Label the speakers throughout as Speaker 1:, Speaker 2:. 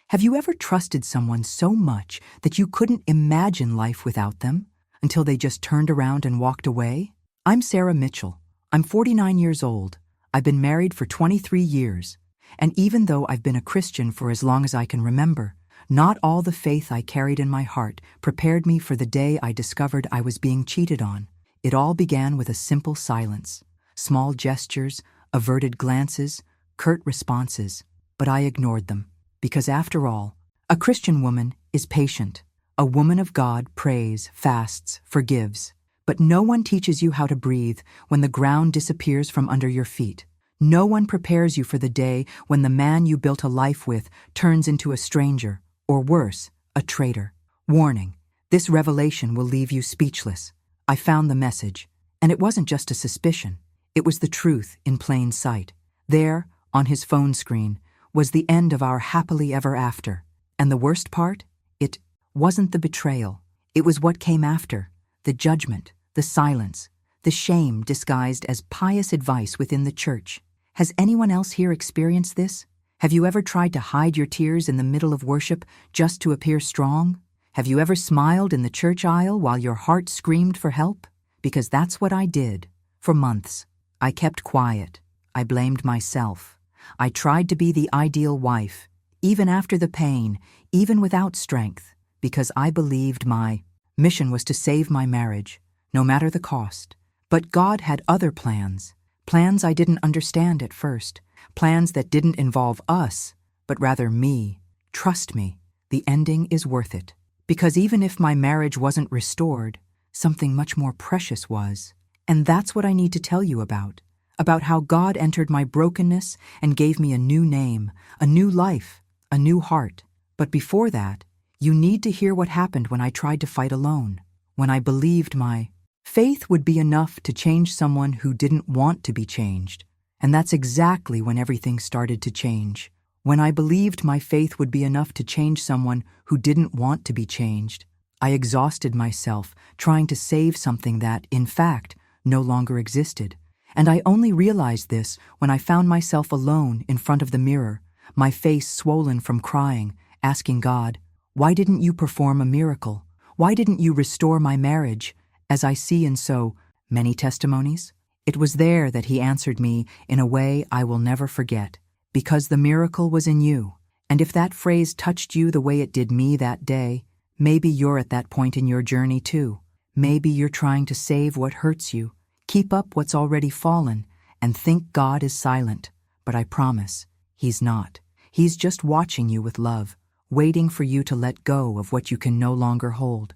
Speaker 1: Have you ever trusted someone so much that you couldn't imagine life without them until they just turned around and walked away? I'm Sarah Mitchell. I'm 49 years old. I've been married for 23 years. And even though I've been a Christian for as long as I can remember, not all the faith I carried in my heart prepared me for the day I discovered I was being cheated on. It all began with a simple silence, small gestures, averted glances, curt responses, but I ignored them. Because after all, a Christian woman is patient. A woman of God prays, fasts, forgives. But no one teaches you how to breathe when the ground disappears from under your feet. No one prepares you for the day when the man you built a life with turns into a stranger, or worse, a traitor. Warning, this revelation will leave you speechless. I found the message, and it wasn't just a suspicion. It was the truth in plain sight. There, on his phone screen, was the end of our happily ever after. And the worst part? It wasn't the betrayal. It was what came after. The judgment, the silence, the shame disguised as pious advice within the church. Has anyone else here experienced this? Have you ever tried to hide your tears in the middle of worship just to appear strong? Have you ever smiled in the church aisle while your heart screamed for help? Because that's what I did. For months, I kept quiet. I blamed myself. I tried to be the ideal wife, even after the pain, even without strength, because I believed my mission was to save my marriage, no matter the cost. But God had other plans, plans I didn't understand at first, plans that didn't involve us, but rather me. Trust me, the ending is worth it. Because even if my marriage wasn't restored, something much more precious was. And that's what I need to tell you about how God entered my brokenness and gave me a new name, a new life, a new heart. But before that, you need to hear what happened when I tried to fight alone, when I believed my faith would be enough to change someone who didn't want to be changed. And that's exactly when everything started to change. When I believed my faith would be enough to change someone who didn't want to be changed, I exhausted myself trying to save something that, in fact, no longer existed. And I only realized this when I found myself alone in front of the mirror, my face swollen from crying, asking God, "Why didn't you perform a miracle? Why didn't you restore my marriage?" As I see in so many testimonies, it was there that he answered me in a way I will never forget. Because the miracle was in you. And if that phrase touched you the way it did me that day, maybe you're at that point in your journey too. Maybe you're trying to save what hurts you, keep up what's already fallen, and think God is silent. But I promise, he's not. He's just watching you with love, waiting for you to let go of what you can no longer hold.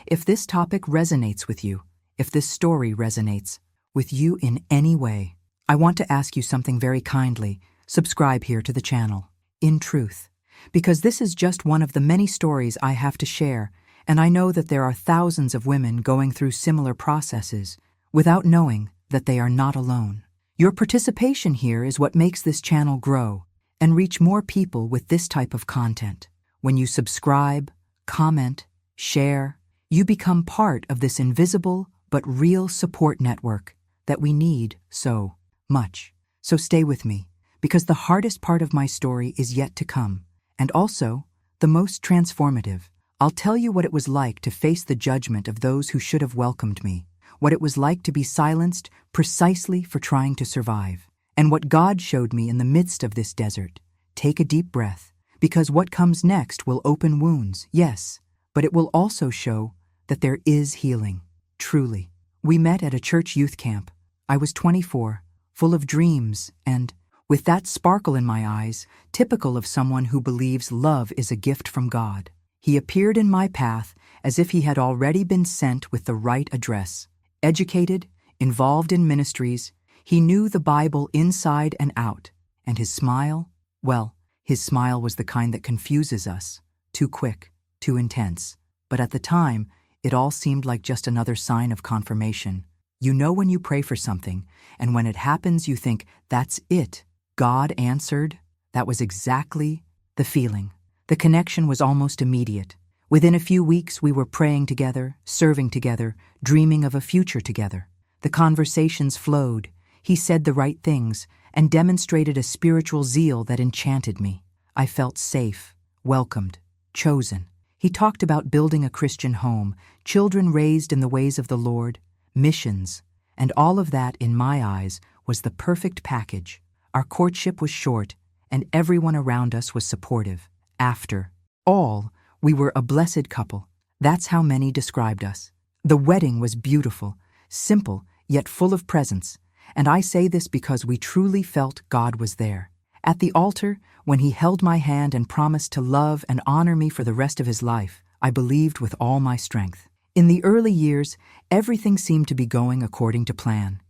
Speaker 1: If this topic resonates with you, if this story resonates with you in any way, I want to ask you something very kindly. Subscribe here to the channel, In Truth, because this is just one of the many stories I have to share, and I know that there are thousands of women going through similar processes without knowing that they are not alone. Your participation here is what makes this channel grow and reach more people with this type of content. When you subscribe, comment, share, you become part of this invisible but real support network that we need so much. So stay with me, because the hardest part of my story is yet to come, and also the most transformative. I'll tell you what it was like to face the judgment of those who should have welcomed me, what it was like to be silenced precisely for trying to survive, and what God showed me in the midst of this desert. Take a deep breath, because what comes next will open wounds, yes, but it will also show that there is healing, truly. We met at a church youth camp. I was 24, full of dreams, and with that sparkle in my eyes, typical of someone who believes love is a gift from God. He appeared in my path as if he had already been sent with the right address. Educated, involved in ministries, he knew the Bible inside and out. And his smile? Well, his smile was the kind that confuses us. Too quick, too intense. But at the time, it all seemed like just another sign of confirmation. You know when you pray for something, and when it happens you think, that's it. God answered. That was exactly the feeling. The connection was almost immediate. Within a few weeks, we were praying together, serving together, dreaming of a future together. The conversations flowed. He said the right things and demonstrated a spiritual zeal that enchanted me. I felt safe, welcomed, chosen. He talked about building a Christian home, children raised in the ways of the Lord, missions, and all of that, in my eyes, was the perfect package. Our courtship was short, and everyone around us was supportive. After all, we were a blessed couple. That's how many described us. The wedding was beautiful, simple, yet full of presence, and I say this because we truly felt God was there. At the altar, when he held my hand and promised to love and honor me for the rest of his life, I believed with all my strength. In the early years, everything seemed to be going according to plan.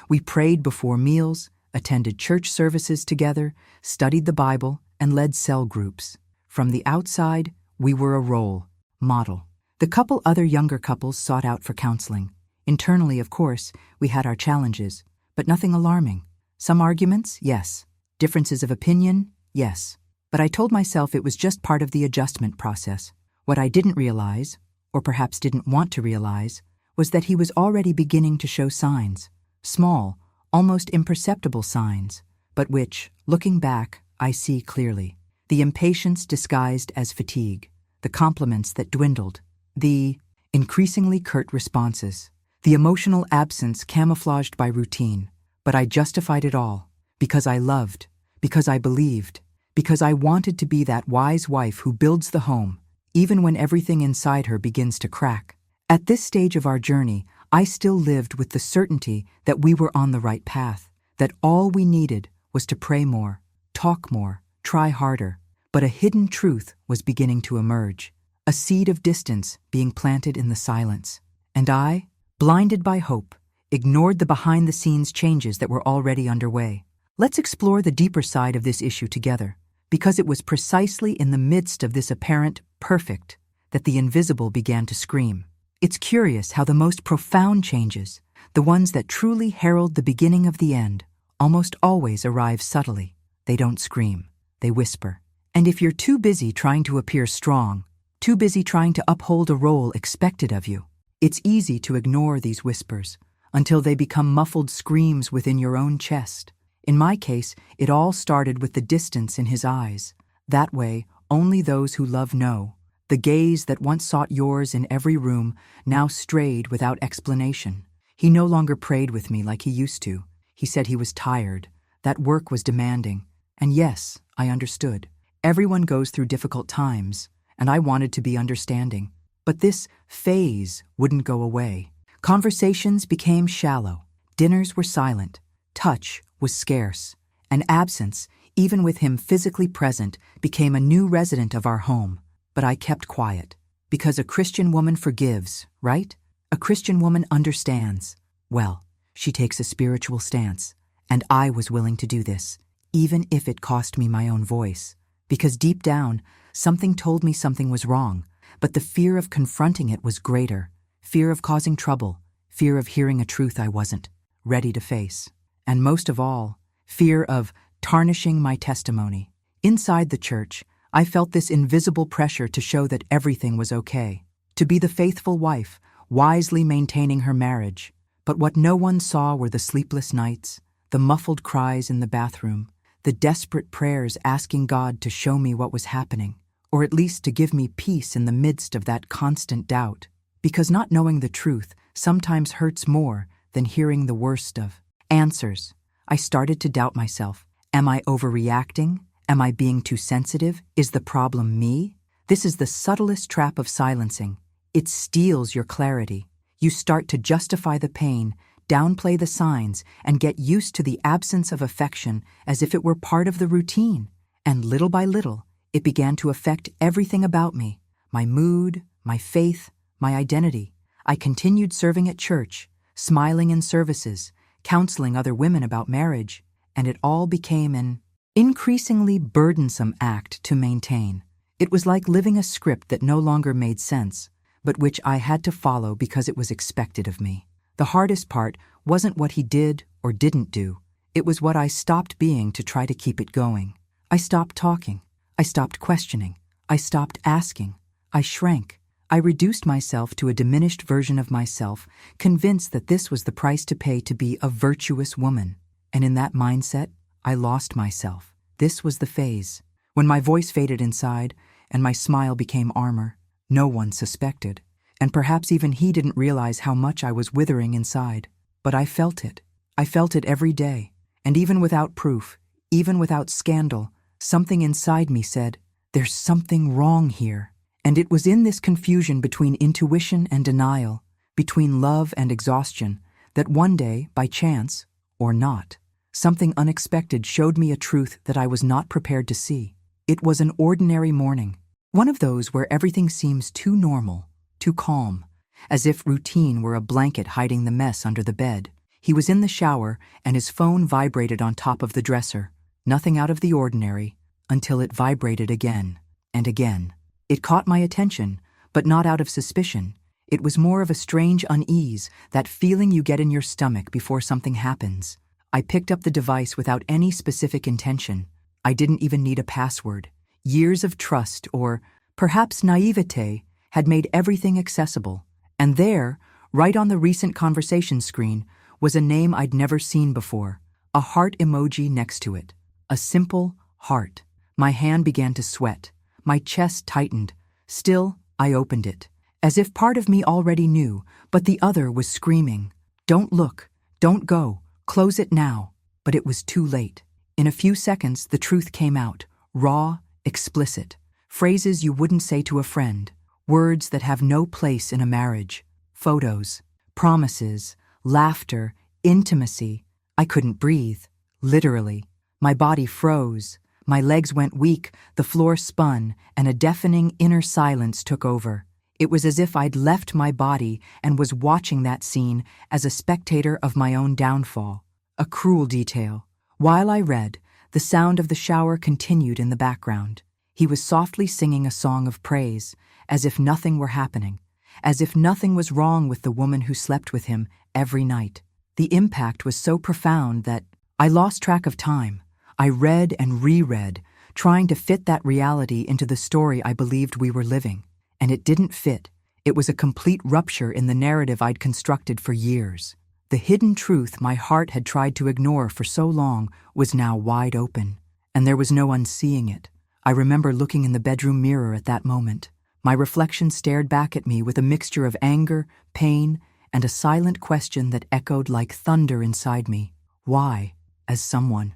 Speaker 1: We prayed before meals, attended church services together, studied the Bible, and led cell groups. From the outside, we were a role model. The other younger couples sought out for counseling. Internally, of course, we had our challenges, but nothing alarming. Some arguments, yes. Differences of opinion, yes. But I told myself it was just part of the adjustment process. What I didn't realize, or perhaps didn't want to realize, was that he was already beginning to show signs. Small, almost imperceptible signs, but which, looking back, I see clearly. The impatience disguised as fatigue, the compliments that dwindled, the increasingly curt responses, the emotional absence camouflaged by routine. But I justified it all, because I loved, because I believed, because I wanted to be that wise wife who builds the home, even when everything inside her begins to crack. At this stage of our journey, I still lived with the certainty that we were on the right path, that all we needed was to pray more, talk more, try harder. But a hidden truth was beginning to emerge, a seed of distance being planted in the silence. And I, blinded by hope, ignored the behind-the-scenes changes that were already underway. Let's explore the deeper side of this issue together, because it was precisely in the midst of this apparent perfect that the invisible began to scream. It's curious how the most profound changes, the ones that truly herald the beginning of the end, almost always arrive subtly. They don't scream, they whisper. And if you're too busy trying to appear strong, too busy trying to uphold a role expected of you, it's easy to ignore these whispers until they become muffled screams within your own chest. In my case, it all started with the distance in his eyes. That way, only those who love know. The gaze that once sought yours in every room now strayed without explanation. He no longer prayed with me like he used to. He said he was tired, that work was demanding. And yes, I understood. Everyone goes through difficult times, and I wanted to be understanding. But this phase wouldn't go away. Conversations became shallow. Dinners were silent. Touch was scarce. And absence, even with him physically present, became a new resident of our home. But I kept quiet. Because a Christian woman forgives, right? A Christian woman understands. Well, she takes a spiritual stance. And I was willing to do this, even if it cost me my own voice. Because deep down, something told me something was wrong, but the fear of confronting it was greater. Fear of causing trouble, fear of hearing a truth I wasn't ready to face. And most of all, fear of tarnishing my testimony. Inside the church, I felt this invisible pressure to show that everything was okay, to be the faithful wife, wisely maintaining her marriage. But what no one saw were the sleepless nights, the muffled cries in the bathroom, the desperate prayers asking God to show me what was happening, or at least to give me peace in the midst of that constant doubt. Because not knowing the truth sometimes hurts more than hearing the worst of answers. I started to doubt myself. Am I overreacting? Am I being too sensitive? Is the problem me? This is the subtlest trap of silencing. It steals your clarity. You start to justify the pain, downplay the signs, and get used to the absence of affection as if it were part of the routine. And little by little, it began to affect everything about me, my mood, my faith, my identity. I continued serving at church, smiling in services, counseling other women about marriage, and it all became an increasingly burdensome act to maintain. It was like living a script that no longer made sense, but which I had to follow because it was expected of me. The hardest part wasn't what he did or didn't do. It was what I stopped being to try to keep it going. I stopped talking. I stopped questioning. I stopped asking. I shrank. I reduced myself to a diminished version of myself, convinced that this was the price to pay to be a virtuous woman. And in that mindset, I lost myself. This was the phase. When my voice faded inside, and my smile became armor. No one suspected, and perhaps even he didn't realize how much I was withering inside. But I felt it. I felt it every day, and even without proof, even without scandal, something inside me said, "There's something wrong here." And it was in this confusion between intuition and denial, between love and exhaustion, that one day, by chance, or not, something unexpected showed me a truth that I was not prepared to see. It was an ordinary morning, one of those where everything seems too normal, too calm, as if routine were a blanket hiding the mess under the bed. He was in the shower, and his phone vibrated on top of the dresser. Nothing out of the ordinary, until it vibrated again and again. It caught my attention, but not out of suspicion. It was more of a strange unease, that feeling you get in your stomach before something happens. I picked up the device without any specific intention. I didn't even need a password. Years of trust, or perhaps naivete, had made everything accessible. And there, right on the recent conversation screen, was a name I'd never seen before, a heart emoji next to it. A simple heart. My hand began to sweat. My chest tightened. Still, I opened it, as if part of me already knew, but the other was screaming, "Don't look, don't go, close it now." But it was too late. In a few seconds, the truth came out, raw, explicit. Phrases you wouldn't say to a friend, words that have no place in a marriage, photos, promises, laughter, intimacy. I couldn't breathe, literally. My body froze. My legs went weak, the floor spun, and a deafening inner silence took over. It was as if I'd left my body and was watching that scene as a spectator of my own downfall. A cruel detail. While I read, the sound of the shower continued in the background. He was softly singing a song of praise, as if nothing were happening, as if nothing was wrong with the woman who slept with him every night. The impact was so profound that I lost track of time. I read and reread, trying to fit that reality into the story I believed we were living. And it didn't fit. It was a complete rupture in the narrative I'd constructed for years. The hidden truth my heart had tried to ignore for so long was now wide open, and there was no unseeing it. I remember looking in the bedroom mirror at that moment. My reflection stared back at me with a mixture of anger, pain, and a silent question that echoed like thunder inside me. Why, as someone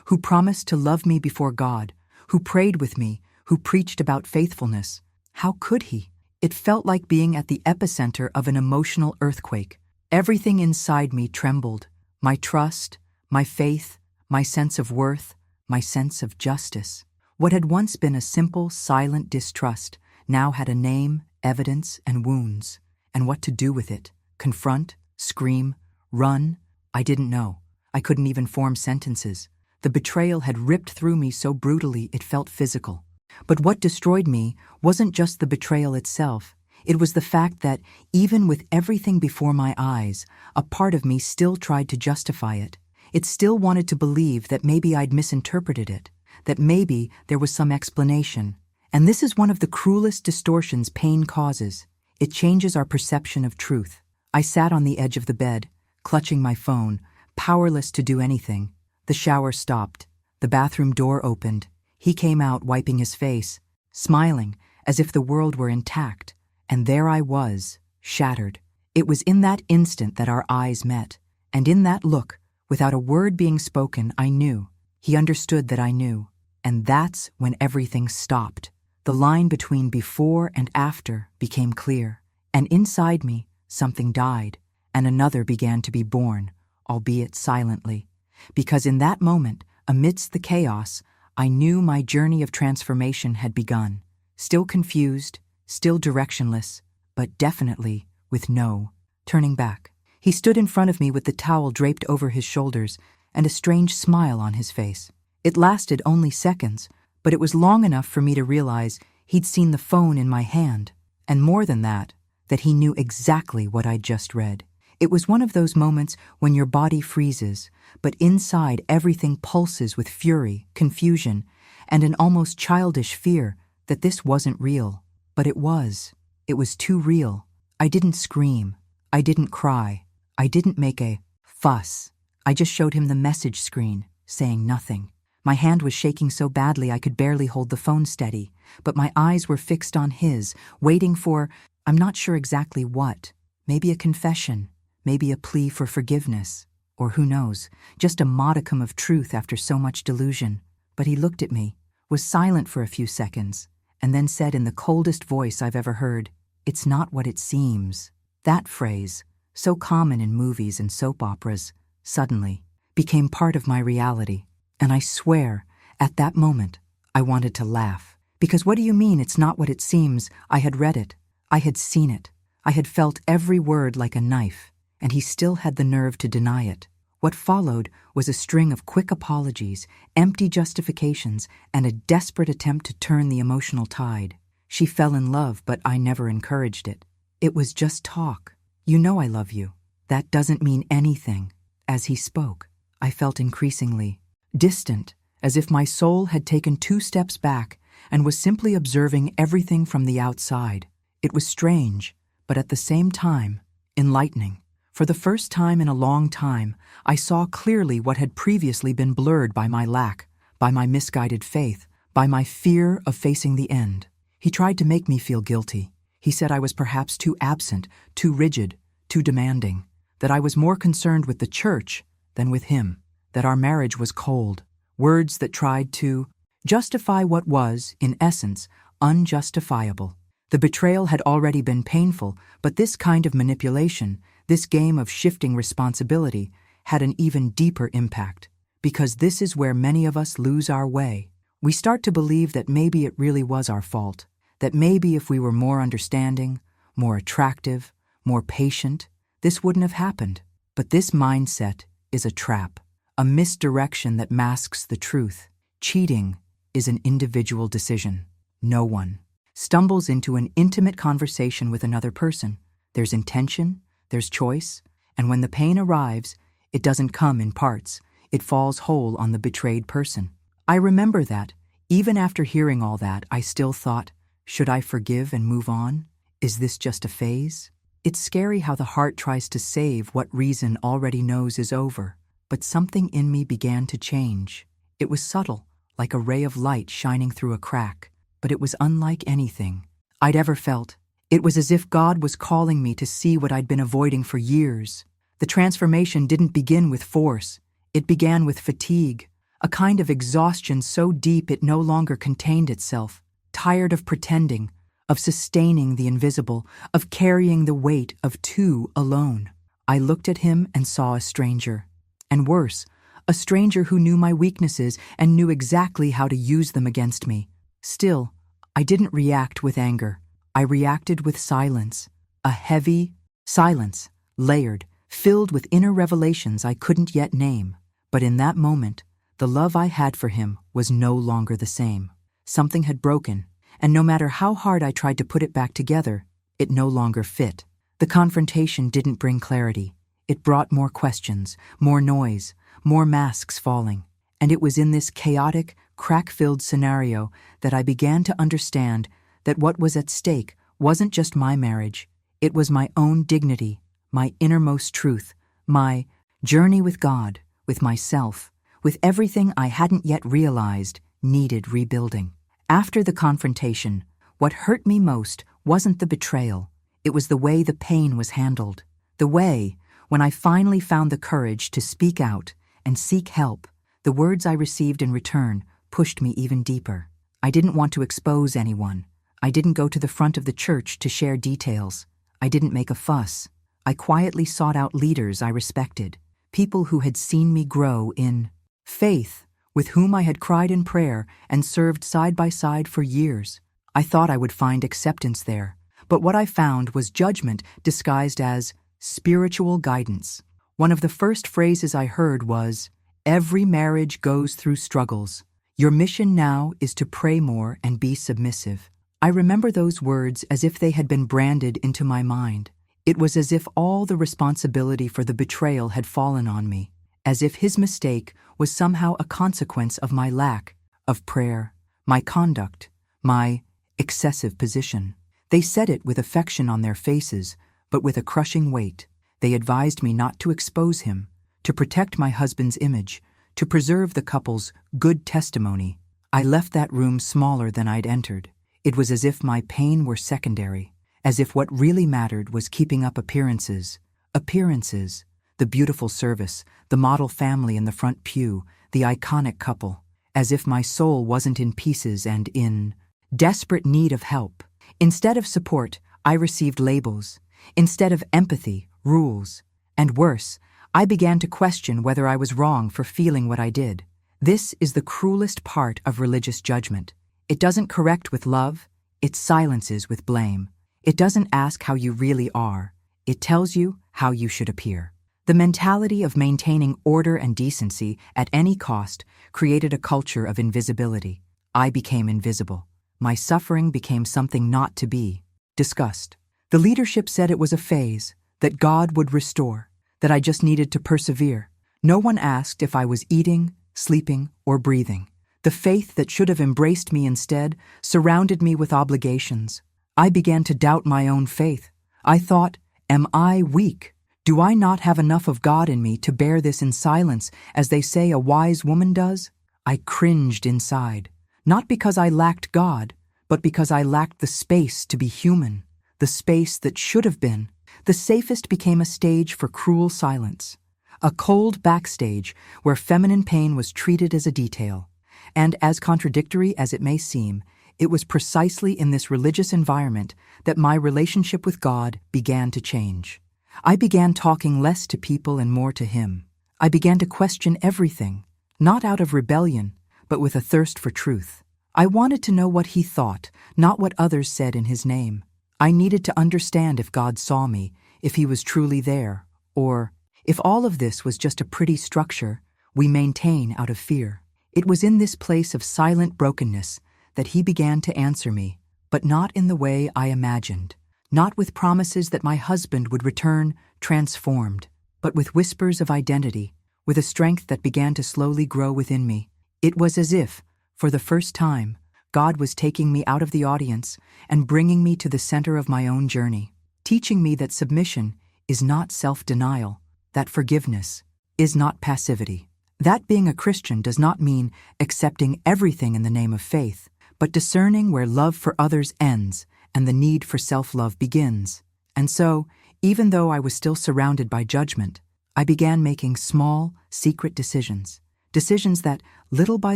Speaker 1: who promised to love me before God, who prayed with me, who preached about faithfulness, how could he? It felt like being at the epicenter of an emotional earthquake. Everything inside me trembled. My trust, my faith, my sense of worth, my sense of justice. What had once been a simple, silent distrust now had a name, evidence, and wounds. And what to do with it? Confront? Scream? Run? I didn't know. I couldn't even form sentences. The betrayal had ripped through me so brutally it felt physical. But what destroyed me wasn't just the betrayal itself. It was the fact that, even with everything before my eyes, a part of me still tried to justify it. It still wanted to believe that maybe I'd misinterpreted it, that maybe there was some explanation. And this is one of the cruelest distortions pain causes. It changes our perception of truth. I sat on the edge of the bed, clutching my phone, powerless to do anything. The shower stopped. The bathroom door opened. He came out wiping his face, smiling as if the world were intact. And there I was, shattered. It was in that instant that our eyes met. And in that look, without a word being spoken, I knew. He understood that I knew. And that's when everything stopped. The line between before and after became clear. And inside me, something died, and another began to be born, albeit silently. Because in that moment, amidst the chaos, I knew my journey of transformation had begun. Still confused, still directionless, but definitely with no turning back. He stood in front of me with the towel draped over his shoulders and a strange smile on his face. It lasted only seconds, but it was long enough for me to realize he'd seen the phone in my hand, and more than that he knew exactly what I'd just read. It was one of those moments when your body freezes, but inside everything pulses with fury, confusion, and an almost childish fear that this wasn't real. But it was. It was too real. I didn't scream. I didn't cry. I didn't make a fuss. I just showed him the message screen, saying nothing. My hand was shaking so badly I could barely hold the phone steady, but my eyes were fixed on his, waiting for, I'm not sure exactly what, maybe a confession, maybe a plea for forgiveness, or who knows, just a modicum of truth after so much delusion. But he looked at me, was silent for a few seconds, and then said in the coldest voice I've ever heard, "It's not what it seems." That phrase, so common in movies and soap operas, suddenly became part of my reality. And I swear, at that moment, I wanted to laugh. Because what do you mean it's not what it seems? I had read it. I had seen it. I had felt every word like a knife, and he still had the nerve to deny it. What followed was a string of quick apologies, empty justifications, and a desperate attempt to turn the emotional tide. She fell in love, but I never encouraged it. It was just talk. You know I love you. That doesn't mean anything. As he spoke, I felt increasingly distant, as if my soul had taken 2 steps back and was simply observing everything from the outside. It was strange, but at the same time, enlightening. For the first time in a long time, I saw clearly what had previously been blurred by my lack, by my misguided faith, by my fear of facing the end. He tried to make me feel guilty. He said I was perhaps too absent, too rigid, too demanding, that I was more concerned with the church than with him, that our marriage was cold. Words that tried to justify what was, in essence, unjustifiable. The betrayal had already been painful, but this kind of manipulation, this game of shifting responsibility, had an even deeper impact. Because this is where many of us lose our way. We start to believe that maybe it really was our fault, that maybe if we were more understanding, more attractive, more patient, this wouldn't have happened. But this mindset is a trap, a misdirection that masks the truth. Cheating is an individual decision. No one stumbles into an intimate conversation with another person. There's intention, there's choice, and when the pain arrives, it doesn't come in parts. It falls whole on the betrayed person. I remember that, even after hearing all that, I still thought, should I forgive and move on? Is this just a phase? It's scary how the heart tries to save what reason already knows is over. But something in me began to change. It was subtle, like a ray of light shining through a crack, but it was unlike anything I'd ever felt. It was as if God was calling me to see what I'd been avoiding for years. The transformation didn't begin with force. It began with fatigue, a kind of exhaustion so deep it no longer contained itself, tired of pretending, of sustaining the invisible, of carrying the weight of 2 alone. I looked at him and saw a stranger. And worse, a stranger who knew my weaknesses and knew exactly how to use them against me. Still, I didn't react with anger. I reacted with silence, a heavy silence, layered, filled with inner revelations I couldn't yet name. But in that moment, the love I had for him was no longer the same. Something had broken, and no matter how hard I tried to put it back together, it no longer fit. The confrontation didn't bring clarity. It brought more questions, more noise, more masks falling. And it was in this chaotic, crack-filled scenario that I began to understand that what was at stake wasn't just my marriage. It was my own dignity, my innermost truth, my journey with God, with myself, with everything I hadn't yet realized needed rebuilding. After the confrontation, what hurt me most wasn't the betrayal. It was the way the pain was handled. The way, when I finally found the courage to speak out and seek help, the words I received in return pushed me even deeper. I didn't want to expose anyone. I didn't go to the front of the church to share details. I didn't make a fuss. I quietly sought out leaders I respected, people who had seen me grow in faith, with whom I had cried in prayer and served side by side for years. I thought I would find acceptance there, but what I found was judgment disguised as spiritual guidance. One of the first phrases I heard was, "Every marriage goes through struggles. Your mission now is to pray more and be submissive." I remember those words as if they had been branded into my mind. It was as if all the responsibility for the betrayal had fallen on me, as if his mistake was somehow a consequence of my lack of prayer, my conduct, my excessive position. They said it with affection on their faces, but with a crushing weight. They advised me not to expose him, to protect my husband's image, To preserve the couple's good testimony, I left that room smaller than I'd entered. It was as if my pain were secondary, as if what really mattered was keeping up appearances. Appearances. The beautiful service, the model family in the front pew, the iconic couple. As if my soul wasn't in pieces and in desperate need of help. Instead of support, I received labels. Instead of empathy, rules. And worse, I began to question whether I was wrong for feeling what I did. This is the cruelest part of religious judgment. It doesn't correct with love, it silences with blame. It doesn't ask how you really are, it tells you how you should appear. The mentality of maintaining order and decency at any cost created a culture of invisibility. I became invisible. My suffering became something not to be discussed. The leadership said it was a phase, that God would restore, that I just needed to persevere. No one asked if I was eating, sleeping, or breathing. The faith that should have embraced me instead surrounded me with obligations. I began to doubt my own faith. I thought, am I weak? Do I not have enough of God in me to bear this in silence, as they say a wise woman does? I cringed inside, not because I lacked God, but because I lacked the space to be human, the space that should have been. The safest became a stage for cruel silence, a cold backstage where feminine pain was treated as a detail. And as contradictory as it may seem, it was precisely in this religious environment that my relationship with God began to change. I began talking less to people and more to Him. I began to question everything, not out of rebellion, but with a thirst for truth. I wanted to know what He thought, not what others said in His name. I needed to understand if God saw me, if He was truly there, or if all of this was just a pretty structure we maintain out of fear. It was in this place of silent brokenness that He began to answer me, but not in the way I imagined. Not with promises that my husband would return transformed, but with whispers of identity, with a strength that began to slowly grow within me. It was as if, for the first time, God was taking me out of the audience and bringing me to the center of my own journey, teaching me that submission is not self-denial, that forgiveness is not passivity. That being a Christian does not mean accepting everything in the name of faith, but discerning where love for others ends and the need for self-love begins. And so, even though I was still surrounded by judgment, I began making small, secret decisions. Decisions that, little by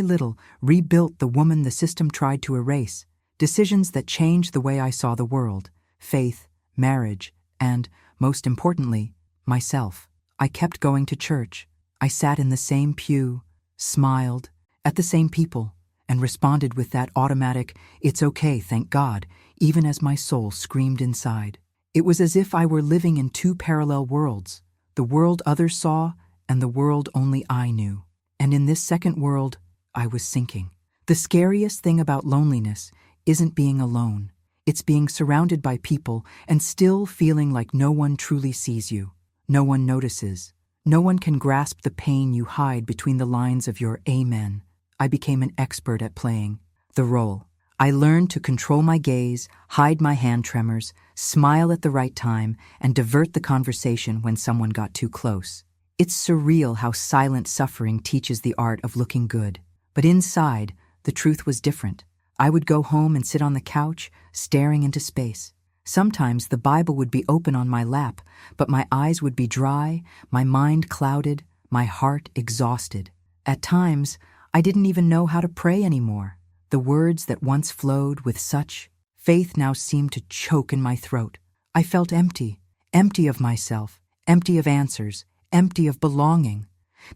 Speaker 1: little, rebuilt the woman the system tried to erase. Decisions that changed the way I saw the world, faith, marriage, and, most importantly, myself. I kept going to church. I sat in the same pew, smiled at the same people, and responded with that automatic, "It's okay, thank God," even as my soul screamed inside. It was as if I were living in two parallel worlds, the world others saw and the world only I knew. And in this second world, I was sinking. The scariest thing about loneliness isn't being alone. It's being surrounded by people and still feeling like no one truly sees you. No one notices. No one can grasp the pain you hide between the lines of your amen. I became an expert at playing the role. I learned to control my gaze, hide my hand tremors, smile at the right time, and divert the conversation when someone got too close. It's surreal how silent suffering teaches the art of looking good. But inside, the truth was different. I would go home and sit on the couch, staring into space. Sometimes the Bible would be open on my lap, but my eyes would be dry, my mind clouded, my heart exhausted. At times, I didn't even know how to pray anymore. The words that once flowed with such faith now seemed to choke in my throat. I felt empty, empty of myself, empty of answers, empty of belonging.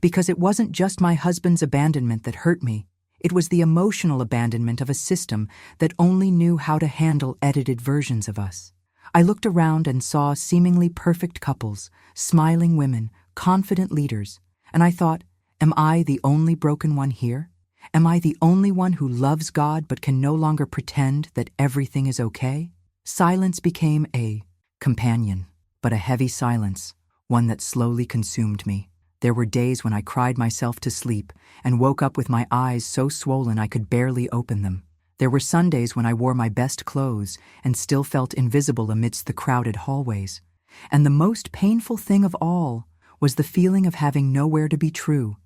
Speaker 1: Because it wasn't just my husband's abandonment that hurt me. It was the emotional abandonment of a system that only knew how to handle edited versions of us. I looked around and saw seemingly perfect couples, smiling women, confident leaders, and I thought, am I the only broken one here? Am I the only one who loves God but can no longer pretend that everything is okay? Silence became a companion, but a heavy silence, one that slowly consumed me. There were days when I cried myself to sleep and woke up with my eyes so swollen I could barely open them. There were Sundays when I wore my best clothes and still felt invisible amidst the crowded hallways. And the most painful thing of all was the feeling of having nowhere to be true,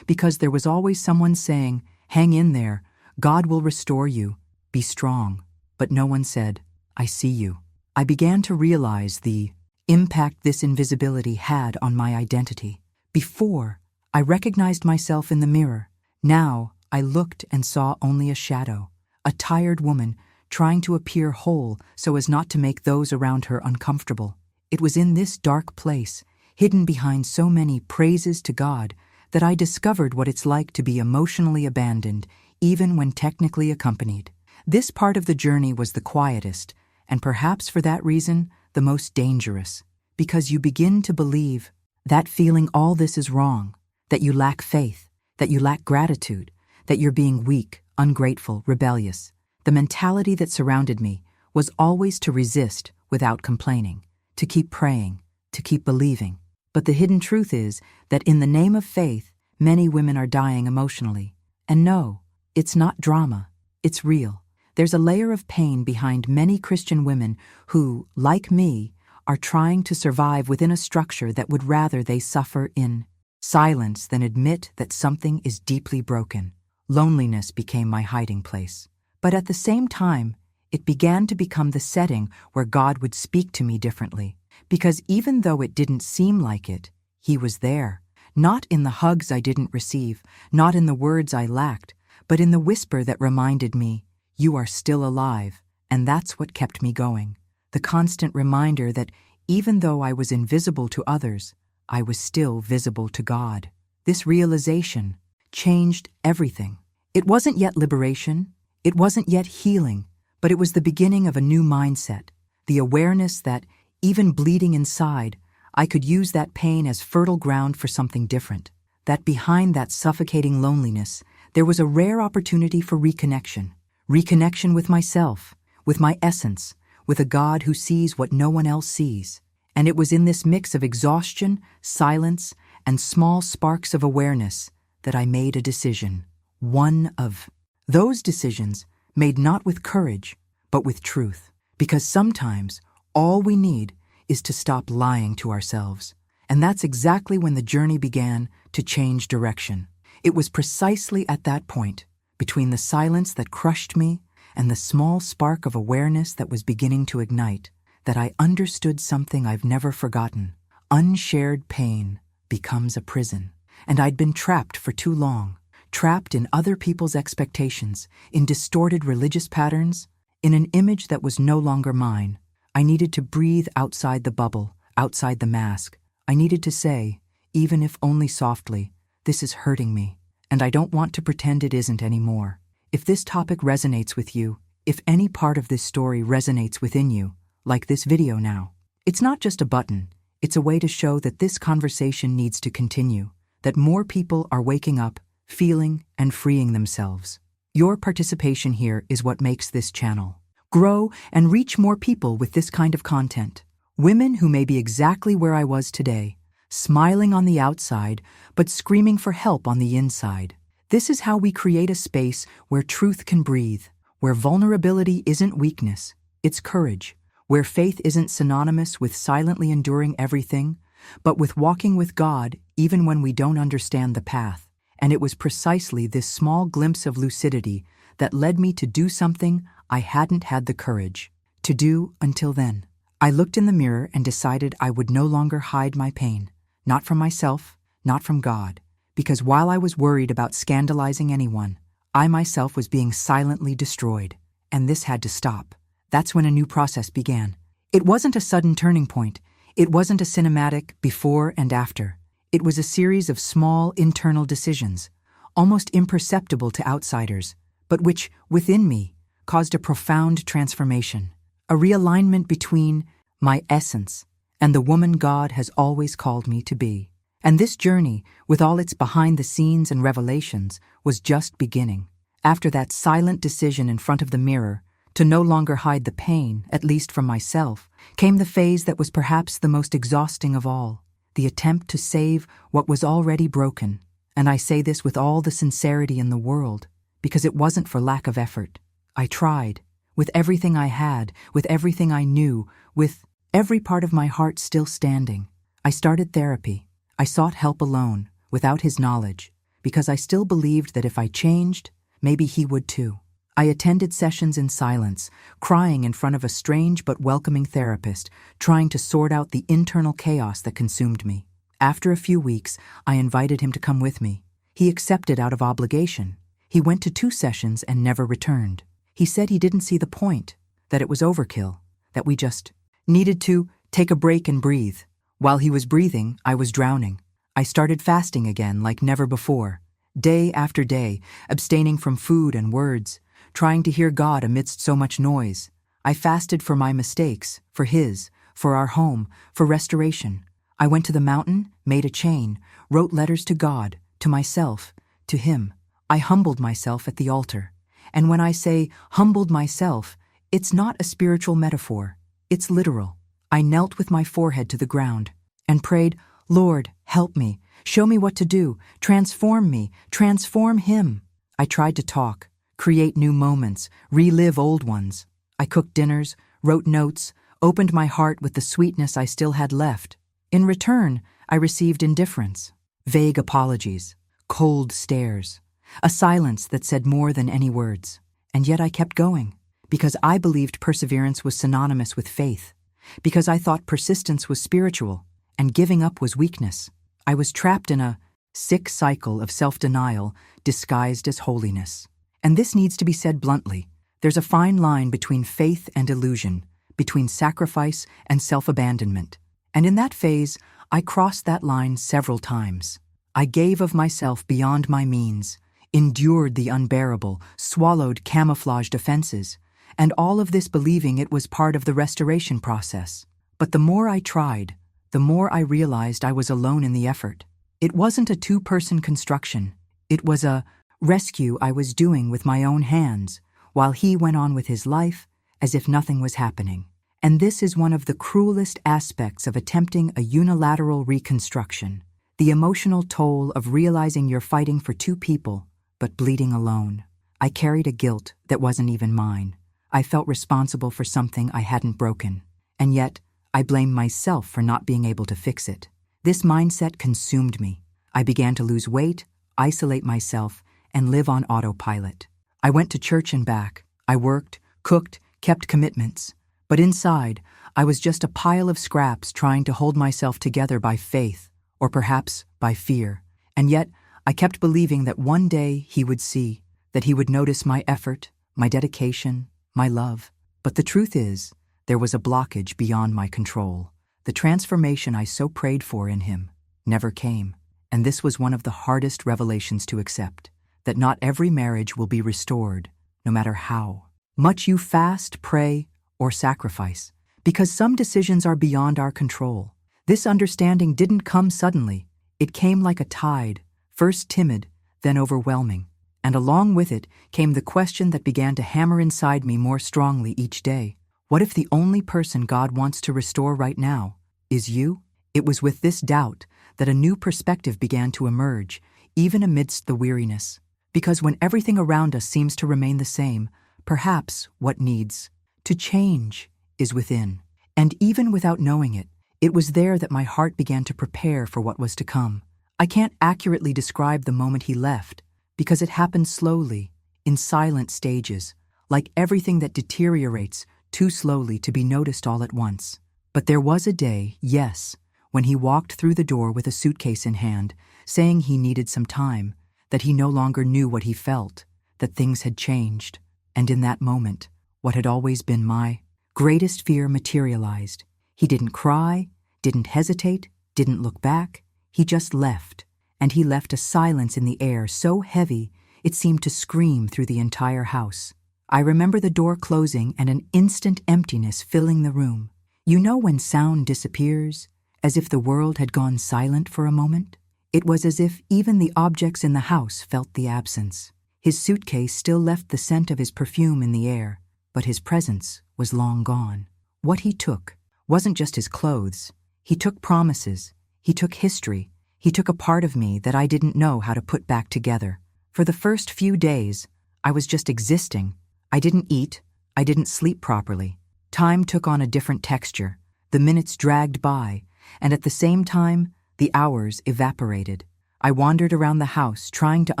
Speaker 1: because there was always someone saying, "Hang in there, God will restore you, be strong." But no one said, "I see you." I began to realize the impact this invisibility had on my identity. Before, I recognized myself in the mirror. Now, I looked and saw only a shadow, a tired woman trying to appear whole so as not to make those around her uncomfortable. It was in this dark place, hidden behind so many praises to God, that I discovered what it's like to be emotionally abandoned, even when technically accompanied. This part of the journey was the quietest, and perhaps for that reason, the most dangerous, because you begin to believe that feeling all this is wrong, that you lack faith, that you lack gratitude, that you're being weak, ungrateful, rebellious. The mentality that surrounded me was always to resist without complaining, to keep praying, to keep believing. But the hidden truth is that in the name of faith, many women are dying emotionally. And no, it's not drama, it's real. There's a layer of pain behind many Christian women who, like me, are trying to survive within a structure that would rather they suffer in silence than admit that something is deeply broken. Loneliness became my hiding place. But at the same time, it began to become the setting where God would speak to me differently. Because even though it didn't seem like it, He was there. Not in the hugs I didn't receive, not in the words I lacked, but in the whisper that reminded me, "You are still alive," and that's what kept me going. The constant reminder that even though I was invisible to others, I was still visible to God. This realization changed everything. It wasn't yet liberation, it wasn't yet healing, but it was the beginning of a new mindset, the awareness that, even bleeding inside, I could use that pain as fertile ground for something different. That behind that suffocating loneliness, there was a rare opportunity for reconnection. Reconnection with myself, with my essence, with a God who sees what no one else sees. And it was in this mix of exhaustion, silence, and small sparks of awareness that I made a decision. One of those decisions made not with courage, but with truth. Because sometimes all we need is to stop lying to ourselves. And that's exactly when the journey began to change direction. It was precisely at that point, between the silence that crushed me and the small spark of awareness that was beginning to ignite, that I understood something I've never forgotten. Unshared pain becomes a prison. And I'd been trapped for too long, trapped in other people's expectations, in distorted religious patterns, in an image that was no longer mine. I needed to breathe outside the bubble, outside the mask. I needed to say, even if only softly, "This is hurting me, and I don't want to pretend it isn't anymore." If this topic resonates with you, if any part of this story resonates within you, like this video now, it's not just a button, it's a way to show that this conversation needs to continue, that more people are waking up, feeling, and freeing themselves. Your participation here is what makes this channel grow and reach more people with this kind of content. Women who may be exactly where I was today, smiling on the outside, but screaming for help on the inside. This is how we create a space where truth can breathe, where vulnerability isn't weakness, it's courage, where faith isn't synonymous with silently enduring everything, but with walking with God even when we don't understand the path. And it was precisely this small glimpse of lucidity that led me to do something I hadn't had the courage to do until then. I looked in the mirror and decided I would no longer hide my pain, not from myself, not from God, because while I was worried about scandalizing anyone, I myself was being silently destroyed, and this had to stop. That's when a new process began. It wasn't a sudden turning point. It wasn't a cinematic before and after. It was a series of small internal decisions, almost imperceptible to outsiders, but which, within me, caused a profound transformation, a realignment between my essence and the woman God has always called me to be. And this journey, with all its behind the scenes and revelations, was just beginning. After that silent decision in front of the mirror, to no longer hide the pain, at least from myself, came the phase that was perhaps the most exhausting of all, the attempt to save what was already broken. And I say this with all the sincerity in the world, because it wasn't for lack of effort. I tried, with everything I had, with everything I knew, with every part of my heart still standing. I started therapy. I sought help alone, without his knowledge, because I still believed that if I changed, maybe he would too. I attended sessions in silence, crying in front of a strange but welcoming therapist, trying to sort out the internal chaos that consumed me. After a few weeks, I invited him to come with me. He accepted out of obligation. He went to 2 sessions and never returned. He said he didn't see the point, that it was overkill, that we just needed to take a break and breathe. While he was breathing, I was drowning. I started fasting again like never before, day after day, abstaining from food and words, trying to hear God amidst so much noise. I fasted for my mistakes, for his, for our home, for restoration. I went to the mountain, made a chain, wrote letters to God, to myself, to him. I humbled myself at the altar. And when I say humbled myself, it's not a spiritual metaphor. It's literal. I knelt with my forehead to the ground and prayed, Lord, help me, show me what to do, transform me, transform him. I tried to talk, create new moments, relive old ones. I cooked dinners, wrote notes, opened my heart with the sweetness I still had left. In return, I received indifference, vague apologies, cold stares, a silence that said more than any words. And yet I kept going, because I believed perseverance was synonymous with faith, because I thought persistence was spiritual, and giving up was weakness. I was trapped in a sick cycle of self-denial disguised as holiness. And this needs to be said bluntly. There's a fine line between faith and illusion, between sacrifice and self-abandonment. And in that phase, I crossed that line several times. I gave of myself beyond my means, endured the unbearable, swallowed camouflaged offenses, and all of this believing it was part of the restoration process. But the more I tried, the more I realized I was alone in the effort. It wasn't a 2-person construction. It was a rescue I was doing with my own hands, while he went on with his life as if nothing was happening. And this is one of the cruelest aspects of attempting a unilateral reconstruction, the emotional toll of realizing you're fighting for 2 people, but bleeding alone. I carried a guilt that wasn't even mine. I felt responsible for something I hadn't broken, and yet I blamed myself for not being able to fix it. This mindset consumed me. I began to lose weight, isolate myself, and live on autopilot. I went to church and back. I worked, cooked, kept commitments. But inside, I was just a pile of scraps trying to hold myself together by faith, or perhaps by fear. And yet, I kept believing that one day he would see, that he would notice my effort, my dedication, my love. But the truth is, there was a blockage beyond my control. The transformation I so prayed for in him never came. And this was one of the hardest revelations to accept, that not every marriage will be restored, no matter how much you fast, pray, or sacrifice, because some decisions are beyond our control. This understanding didn't come suddenly. It came like a tide, first timid, then overwhelming. And along with it came the question that began to hammer inside me more strongly each day. What if the only person God wants to restore right now is you? It was with this doubt that a new perspective began to emerge, even amidst the weariness. Because when everything around us seems to remain the same, perhaps what needs to change is within. And even without knowing it, it was there that my heart began to prepare for what was to come. I can't accurately describe the moment he left, because it happened slowly, in silent stages, like everything that deteriorates too slowly to be noticed all at once. But there was a day, yes, when he walked through the door with a suitcase in hand, saying he needed some time, that he no longer knew what he felt, that things had changed. And in that moment, what had always been my greatest fear materialized. He didn't cry, didn't hesitate, didn't look back. He just left, and he left a silence in the air so heavy it seemed to scream through the entire house. I remember the door closing and an instant emptiness filling the room. You know when sound disappears, as if the world had gone silent for a moment? It was as if even the objects in the house felt the absence. His suitcase still left the scent of his perfume in the air, but his presence was long gone. What he took wasn't just his clothes. He took promises. He took history. He took a part of me that I didn't know how to put back together. For the first few days, I was just existing. I didn't eat. I didn't sleep properly. Time took on a different texture. The minutes dragged by, and at the same time, the hours evaporated. I wandered around the house trying to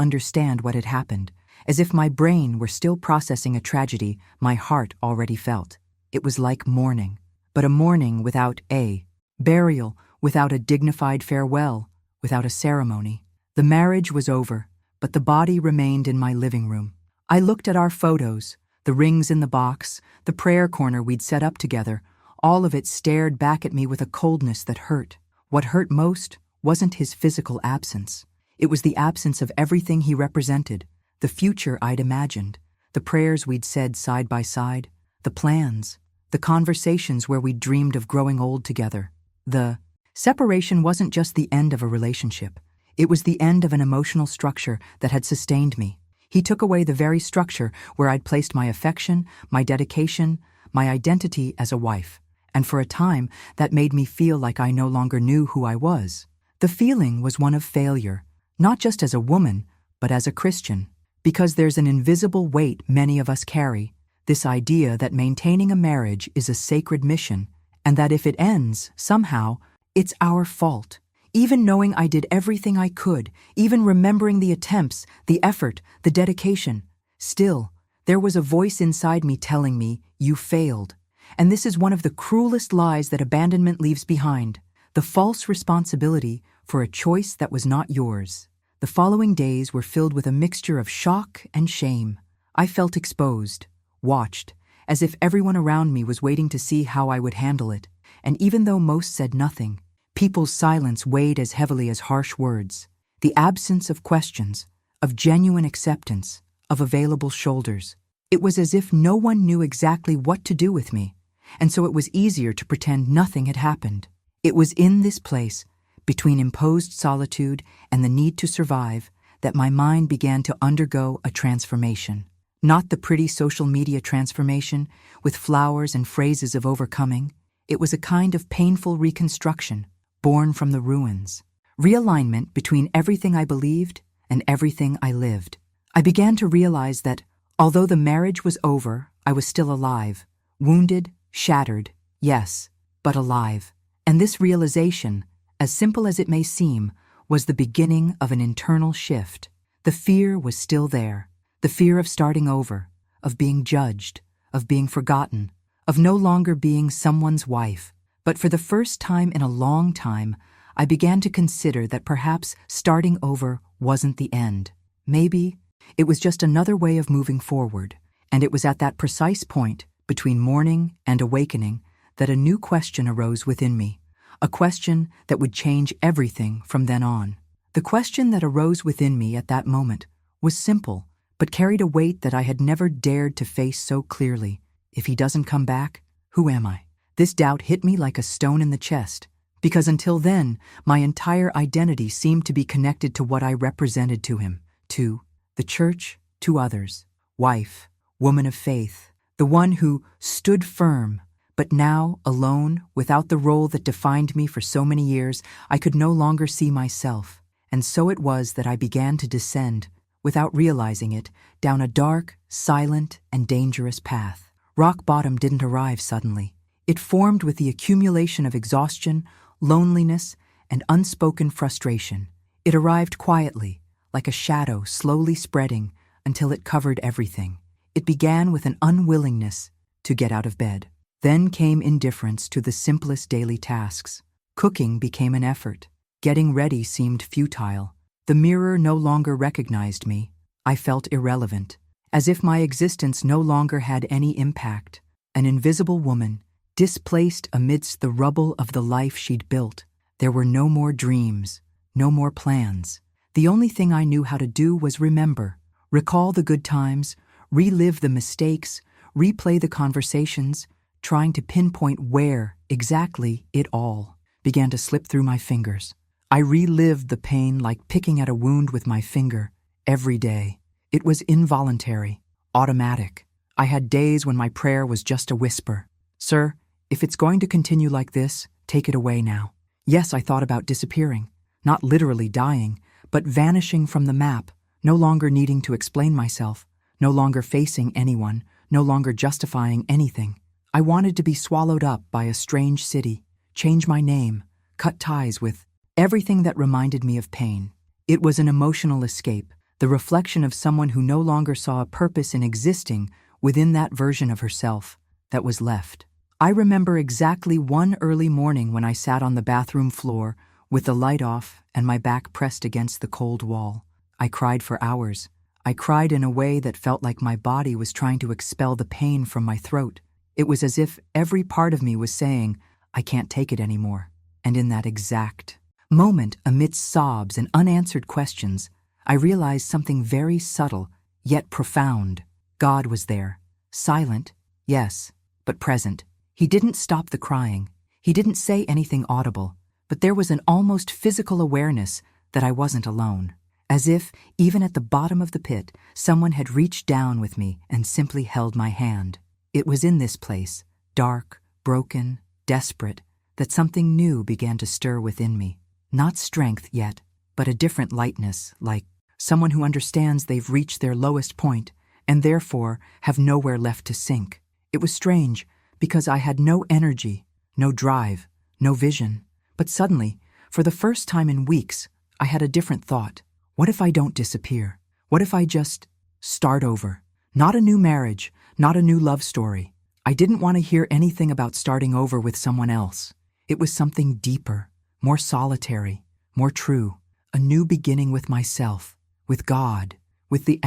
Speaker 1: understand what had happened, as if my brain were still processing a tragedy my heart already felt. It was like mourning, but a mourning without a burial, without a dignified farewell, without a ceremony. The marriage was over, but the body remained in my living room. I looked at our photos, the rings in the box, the prayer corner we'd set up together. All of it stared back at me with a coldness that hurt. What hurt most wasn't his physical absence. It was the absence of everything he represented, the future I'd imagined, the prayers we'd said side by side, the plans, the conversations where we'd dreamed of growing old together. The separation wasn't just the end of a relationship. It was the end of an emotional structure that had sustained me. He took away the very structure where I'd placed my affection, my dedication, my identity as a wife. And for a time, that made me feel like I no longer knew who I was. The feeling was one of failure, not just as a woman, but as a Christian. Because there's an invisible weight many of us carry, this idea that maintaining a marriage is a sacred mission, and that if it ends, somehow, it's our fault. Even knowing I did everything I could, even remembering the attempts, the effort, the dedication, still, there was a voice inside me telling me, you failed. And this is one of the cruelest lies that abandonment leaves behind, the false responsibility for a choice that was not yours. The following days were filled with a mixture of shock and shame. I felt exposed, watched, as if everyone around me was waiting to see how I would handle it. And even though most said nothing, people's silence weighed as heavily as harsh words. The absence of questions, of genuine acceptance, of available shoulders. It was as if no one knew exactly what to do with me, and so it was easier to pretend nothing had happened. It was in this place, between imposed solitude and the need to survive, that my mind began to undergo a transformation. Not the pretty social media transformation, with flowers and phrases of overcoming. It was a kind of painful reconstruction, born from the ruins. Realignment between everything I believed and everything I lived. I began to realize that, although the marriage was over, I was still alive. Wounded, shattered, yes, but alive. And this realization, as simple as it may seem, was the beginning of an internal shift. The fear was still there. The fear of starting over, of being judged, of being forgotten, of no longer being someone's wife. But for the first time in a long time, I began to consider that perhaps starting over wasn't the end. Maybe it was just another way of moving forward. And it was at that precise point, between mourning and awakening, that a new question arose within me. A question that would change everything from then on. The question that arose within me at that moment was simple, but carried a weight that I had never dared to face so clearly. If he doesn't come back, who am I? This doubt hit me like a stone in the chest, because until then, my entire identity seemed to be connected to what I represented to him, to the church, to others, wife, woman of faith, the one who stood firm. But now, alone, without the role that defined me for so many years, I could no longer see myself. And so it was that I began to descend, without realizing it, down a dark, silent, and dangerous path. Rock bottom didn't arrive suddenly. It formed with the accumulation of exhaustion, loneliness, and unspoken frustration. It arrived quietly, like a shadow slowly spreading until it covered everything. It began with an unwillingness to get out of bed. Then came indifference to the simplest daily tasks. Cooking became an effort. Getting ready seemed futile. The mirror no longer recognized me. I felt irrelevant, as if my existence no longer had any impact. An invisible woman, displaced amidst the rubble of the life she'd built. There were no more dreams, no more plans. The only thing I knew how to do was remember, recall the good times, relive the mistakes, replay the conversations, trying to pinpoint where, exactly, it all began to slip through my fingers. I relived the pain like picking at a wound with my finger, every day. It was involuntary, automatic. I had days when my prayer was just a whisper. Sir, if it's going to continue like this, take it away now. Yes, I thought about disappearing, not literally dying, but vanishing from the map, no longer needing to explain myself, no longer facing anyone, no longer justifying anything. I wanted to be swallowed up by a strange city, change my name, cut ties with everything that reminded me of pain. It was an emotional escape, the reflection of someone who no longer saw a purpose in existing within that version of herself that was left. I remember exactly one early morning when I sat on the bathroom floor with the light off and my back pressed against the cold wall. I cried for hours. I cried in a way that felt like my body was trying to expel the pain from my throat. It was as if every part of me was saying, I can't take it anymore. And in that exact moment, amidst sobs and unanswered questions, I realized something very subtle, yet profound. God was there. Silent, yes, but present. He didn't stop the crying. He didn't say anything audible, but there was an almost physical awareness that I wasn't alone. As if, even at the bottom of the pit, someone had reached down with me and simply held my hand. It was in this place, dark, broken, desperate, that something new began to stir within me. Not strength yet, but a different lightness, like someone who understands they've reached their lowest point and therefore have nowhere left to sink. It was strange, because I had no energy, no drive, no vision. But suddenly, for the first time in weeks, I had a different thought. What if I don't disappear? What if I just start over? Not a new marriage, not a new love story. I didn't want to hear anything about starting over with someone else. It was something deeper, more solitary, more true. A new beginning with myself, with God, with the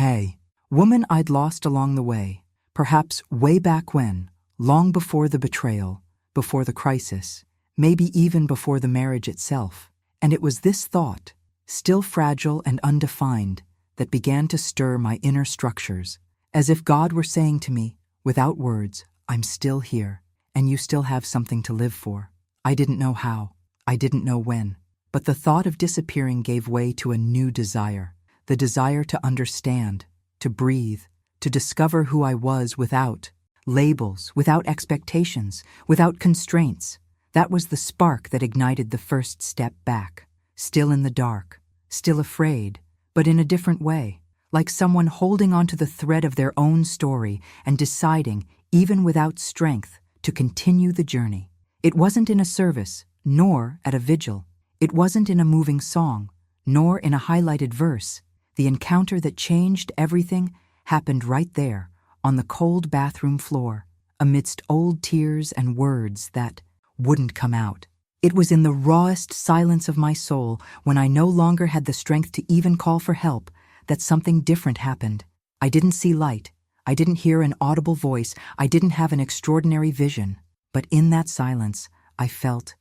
Speaker 1: woman I'd lost along the way, perhaps way back when, long before the betrayal, before the crisis, maybe even before the marriage itself. And it was this thought, still fragile and undefined, that began to stir my inner structures, as if God were saying to me, without words, I'm still here, and you still have something to live for. I didn't know how, I didn't know when, but the thought of disappearing gave way to a new desire, the desire to understand, to breathe, to discover who I was without labels, without expectations, without constraints. That was the spark that ignited the first step back. Still in the dark, still afraid, but in a different way, like someone holding onto the thread of their own story and deciding, even without strength, to continue the journey. It wasn't in a service, nor at a vigil. It wasn't in a moving song, nor in a highlighted verse. The encounter that changed everything happened right there, on the cold bathroom floor, amidst old tears and words that wouldn't come out. It was in the rawest silence of my soul, when I no longer had the strength to even call for help, that something different happened. I didn't see light. I didn't hear an audible voice. I didn't have an extraordinary vision. But in that silence, I felt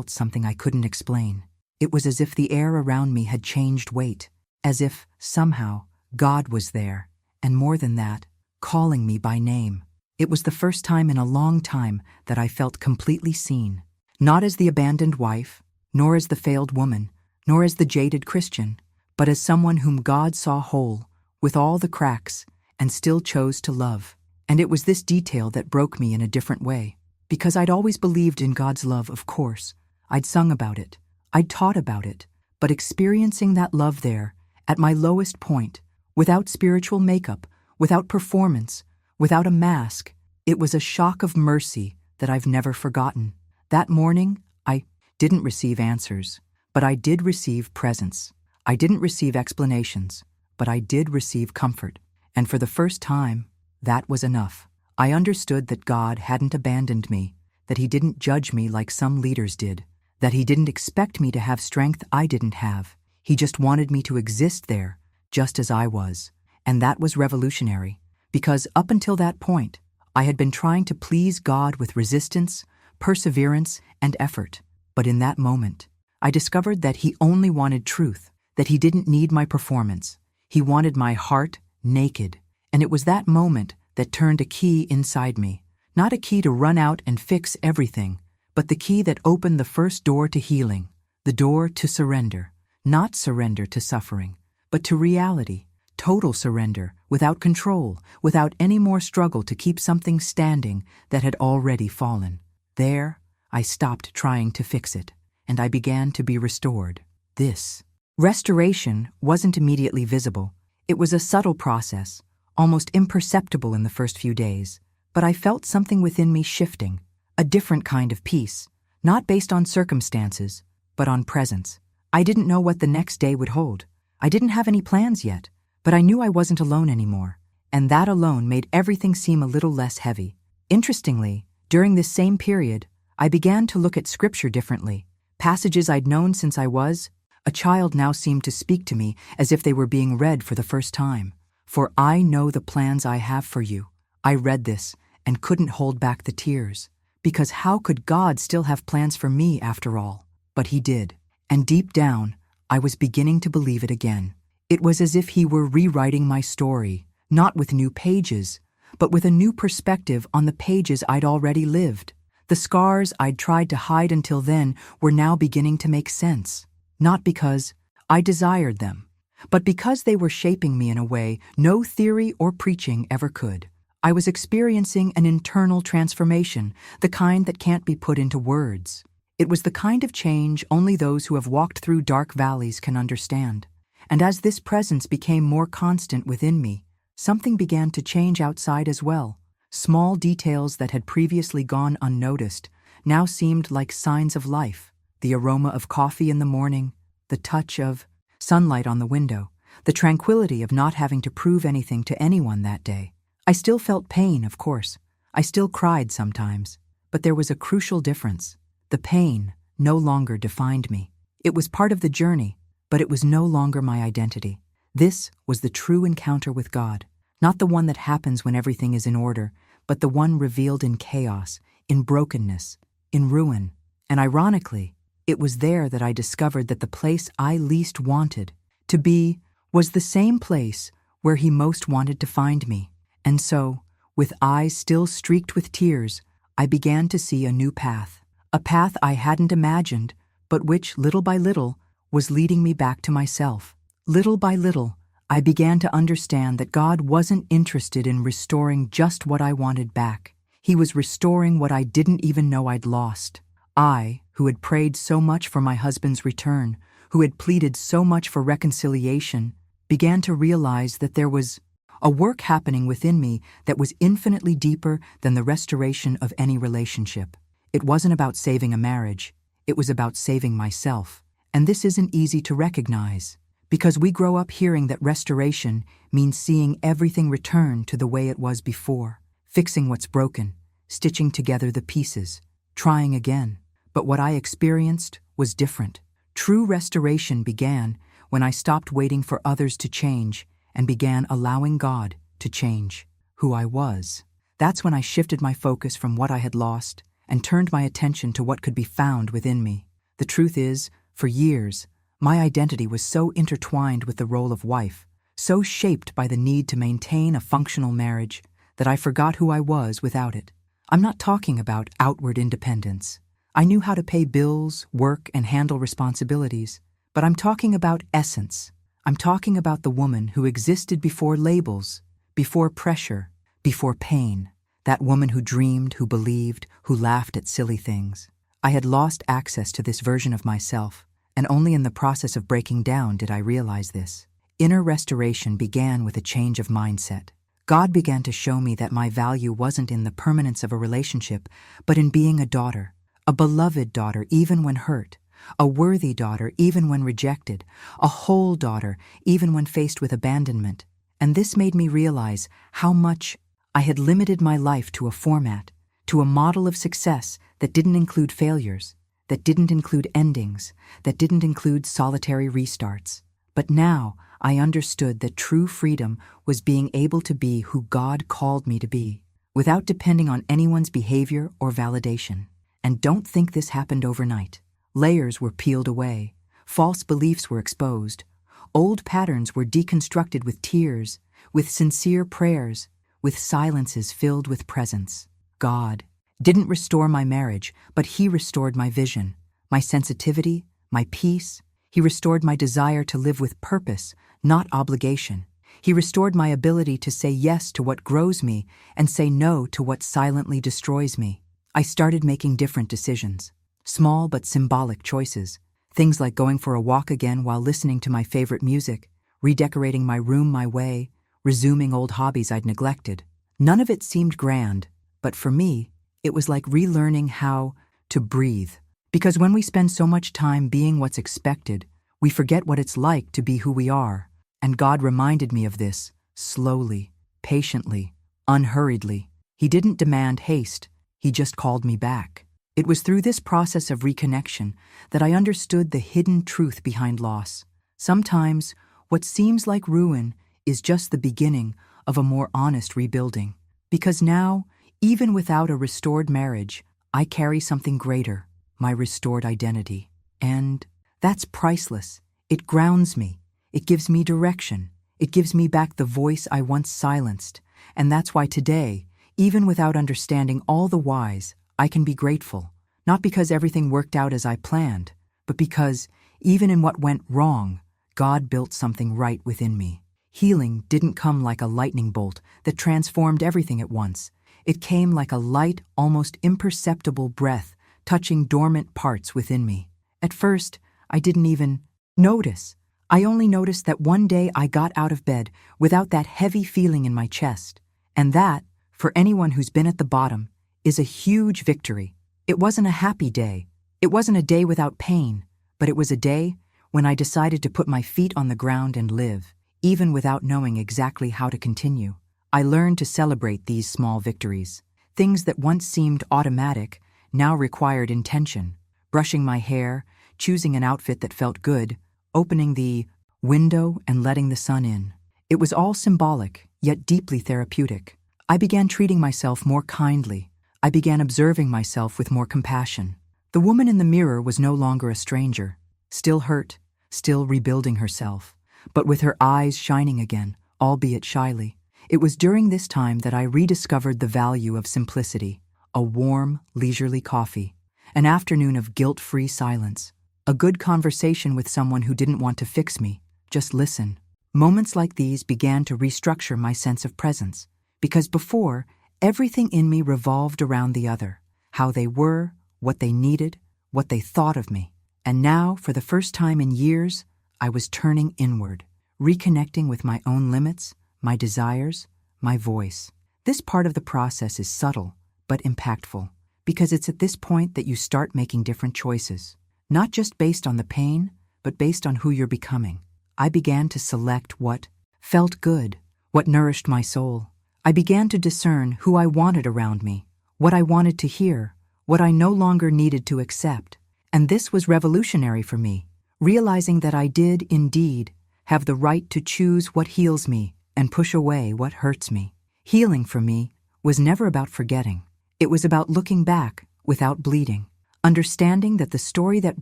Speaker 1: something I couldn't explain. It was as if the air around me had changed weight, as if, somehow, God was there, and more than that, calling me by name. It was the first time in a long time that I felt completely seen. Not as the abandoned wife, nor as the failed woman, nor as the jaded Christian, but as someone whom God saw whole, with all the cracks, and still chose to love. And it was this detail that broke me in a different way. Because I'd always believed in God's love, of course. I'd sung about it. I'd taught about it. But experiencing that love there, at my lowest point, without spiritual makeup, without performance, without a mask, it was a shock of mercy that I've never forgotten. That morning, I didn't receive answers, but I did receive presence. I didn't receive explanations, but I did receive comfort. And for the first time, that was enough. I understood that God hadn't abandoned me, that He didn't judge me like some leaders did, that He didn't expect me to have strength I didn't have. He just wanted me to exist there, just as I was. And that was revolutionary, because up until that point, I had been trying to please God with resistance, perseverance, and effort. But in that moment, I discovered that He only wanted truth, that He didn't need my performance. He wanted my heart naked. And it was that moment that turned a key inside me, not a key to run out and fix everything, but the key that opened the first door to healing, the door to surrender, not surrender to suffering, but to reality, total surrender, without control, without any more struggle to keep something standing that had already fallen. There, I stopped trying to fix it, and I began to be restored. This restoration wasn't immediately visible. It was a subtle process, almost imperceptible in the first few days, but I felt something within me shifting, a different kind of peace, not based on circumstances, but on presence, I didn't know what the next day would hold. I didn't have any plans yet, but I knew I wasn't alone anymore, and that alone made everything seem a little less heavy. Interestingly, during this same period, I began to look at scripture differently. Passages I'd known since I was a child now seemed to speak to me as if they were being read for the first time. For I know the plans I have for you. I read this and couldn't hold back the tears, because how could God still have plans for me after all? But he did, and deep down, I was beginning to believe it again. It was as if he were rewriting my story, not with new pages, but with a new perspective on the pages I'd already lived. The scars I'd tried to hide until then were now beginning to make sense, not because I desired them, but because they were shaping me in a way no theory or preaching ever could. I was experiencing an internal transformation, the kind that can't be put into words. It was the kind of change only those who have walked through dark valleys can understand. And as this presence became more constant within me, something began to change outside as well. Small details that had previously gone unnoticed now seemed like signs of life. The aroma of coffee in the morning, the touch of sunlight on the window, the tranquility of not having to prove anything to anyone that day. I still felt pain, of course. I still cried sometimes. But there was a crucial difference. The pain no longer defined me. It was part of the journey, but it was no longer my identity. This was the true encounter with God, not the one that happens when everything is in order, but the one revealed in chaos, in brokenness, in ruin. And ironically, it was there that I discovered that the place I least wanted to be was the same place where he most wanted to find me. And so, with eyes still streaked with tears, I began to see a new path. A path I hadn't imagined, but which, little by little, was leading me back to myself. Little by little, I began to understand that God wasn't interested in restoring just what I wanted back. He was restoring what I didn't even know I'd lost. I, who had prayed so much for my husband's return, who had pleaded so much for reconciliation, began to realize that there was a work happening within me that was infinitely deeper than the restoration of any relationship. It wasn't about saving a marriage, it was about saving myself. And this isn't easy to recognize, because we grow up hearing that restoration means seeing everything return to the way it was before, fixing what's broken, stitching together the pieces, trying again. But what I experienced was different. True restoration began when I stopped waiting for others to change and began allowing God to change who I was. That's when I shifted my focus from what I had lost and turned my attention to what could be found within me. The truth is, for years, my identity was so intertwined with the role of wife, so shaped by the need to maintain a functional marriage, that I forgot who I was without it. I'm not talking about outward independence. I knew how to pay bills, work, and handle responsibilities, but I'm talking about essence. I'm talking about the woman who existed before labels, before pressure, before pain. That woman who dreamed, who believed, who laughed at silly things. I had lost access to this version of myself, and only in the process of breaking down did I realize this. Inner restoration began with a change of mindset. God began to show me that my value wasn't in the permanence of a relationship, but in being a daughter, a beloved daughter even when hurt, a worthy daughter even when rejected, a whole daughter even when faced with abandonment. And this made me realize how much I had limited my life to a format, to a model of success that didn't include failures, that didn't include endings, that didn't include solitary restarts. But now I understood that true freedom was being able to be who God called me to be, without depending on anyone's behavior or validation. And don't think this happened overnight. Layers were peeled away, false beliefs were exposed, old patterns were deconstructed with tears, with sincere prayers, with silences filled with presence. God didn't restore my marriage, but He restored my vision, my sensitivity, my peace. He restored my desire to live with purpose, not obligation. He restored my ability to say yes to what grows me and say no to what silently destroys me. I started making different decisions, small but symbolic choices. Things like going for a walk again while listening to my favorite music, redecorating my room my way, resuming old hobbies I'd neglected. None of it seemed grand, but for me, it was like relearning how to breathe. Because when we spend so much time being what's expected, We forget what it's like to be who we are. And God reminded me of this, slowly, patiently, unhurriedly. He didn't demand haste, He just called me back. It was through this process of reconnection that I understood the hidden truth behind loss. Sometimes, what seems like ruin is just the beginning of a more honest rebuilding. Because now, even without a restored marriage, I carry something greater, my restored identity. And that's priceless. It grounds me. It gives me direction. It gives me back the voice I once silenced. And that's why today, even without understanding all the whys, I can be grateful. Not because everything worked out as I planned, but because, even in what went wrong, God built something right within me. Healing didn't come like a lightning bolt that transformed everything at once. It came like a light, almost imperceptible breath touching dormant parts within me. At first, I didn't even notice. I only noticed that one day I got out of bed without that heavy feeling in my chest. And that, for anyone who's been at the bottom, is a huge victory. It wasn't a happy day. It wasn't a day without pain, but it was a day when I decided to put my feet on the ground and live, even without knowing exactly how to continue. I learned to celebrate these small victories. Things that once seemed automatic now required intention. Brushing my hair, choosing an outfit that felt good, opening the window and letting the sun in. It was all symbolic, yet deeply therapeutic. I began treating myself more kindly. I began observing myself with more compassion. The woman in the mirror was no longer a stranger, still hurt, still rebuilding herself, but with her eyes shining again, albeit shyly. It was during this time that I rediscovered the value of simplicity, a warm, leisurely coffee, an afternoon of guilt-free silence, a good conversation with someone who didn't want to fix me, just listen. Moments like these began to restructure my sense of presence, because before, everything in me revolved around the other, how they were, what they needed, what they thought of me. And now, for the first time in years, I was turning inward, reconnecting with my own limits, my desires, my voice. This part of the process is subtle, but impactful, because it's at this point that you start making different choices, not just based on the pain, but based on who you're becoming. I began to select what felt good, what nourished my soul. I began to discern who I wanted around me, what I wanted to hear, what I no longer needed to accept. And this was revolutionary for me, realizing that I did, indeed, have the right to choose what heals me and push away what hurts me. Healing for me was never about forgetting. It was about looking back without bleeding, understanding that the story that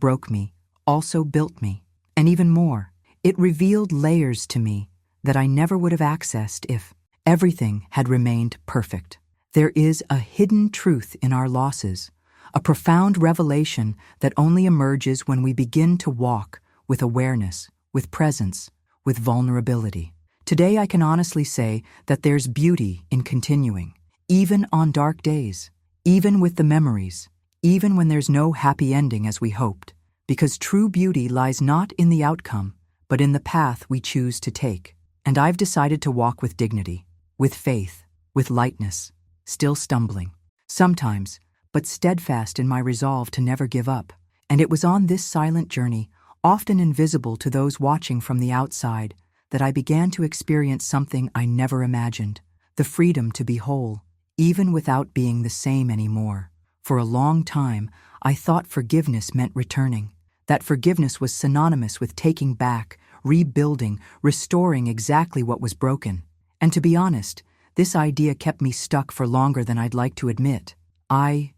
Speaker 1: broke me also built me. And even more, it revealed layers to me that I never would have accessed if everything had remained perfect. There is a hidden truth in our losses, a profound revelation that only emerges when we begin to walk with awareness, with presence, with vulnerability. Today I can honestly say that there's beauty in continuing, even on dark days, even with the memories, even when there's no happy ending as we hoped, because true beauty lies not in the outcome, but in the path we choose to take. And I've decided to walk with dignity, with faith, with lightness, still stumbling, sometimes, but steadfast in my resolve to never give up. And it was on this silent journey, often invisible to those watching from the outside, that I began to experience something I never imagined, the freedom to be whole, even without being the same anymore. For a long time, I thought forgiveness meant returning, that forgiveness was synonymous with taking back, rebuilding, restoring exactly what was broken. And to be honest, this idea kept me stuck for longer than I'd like to admit. I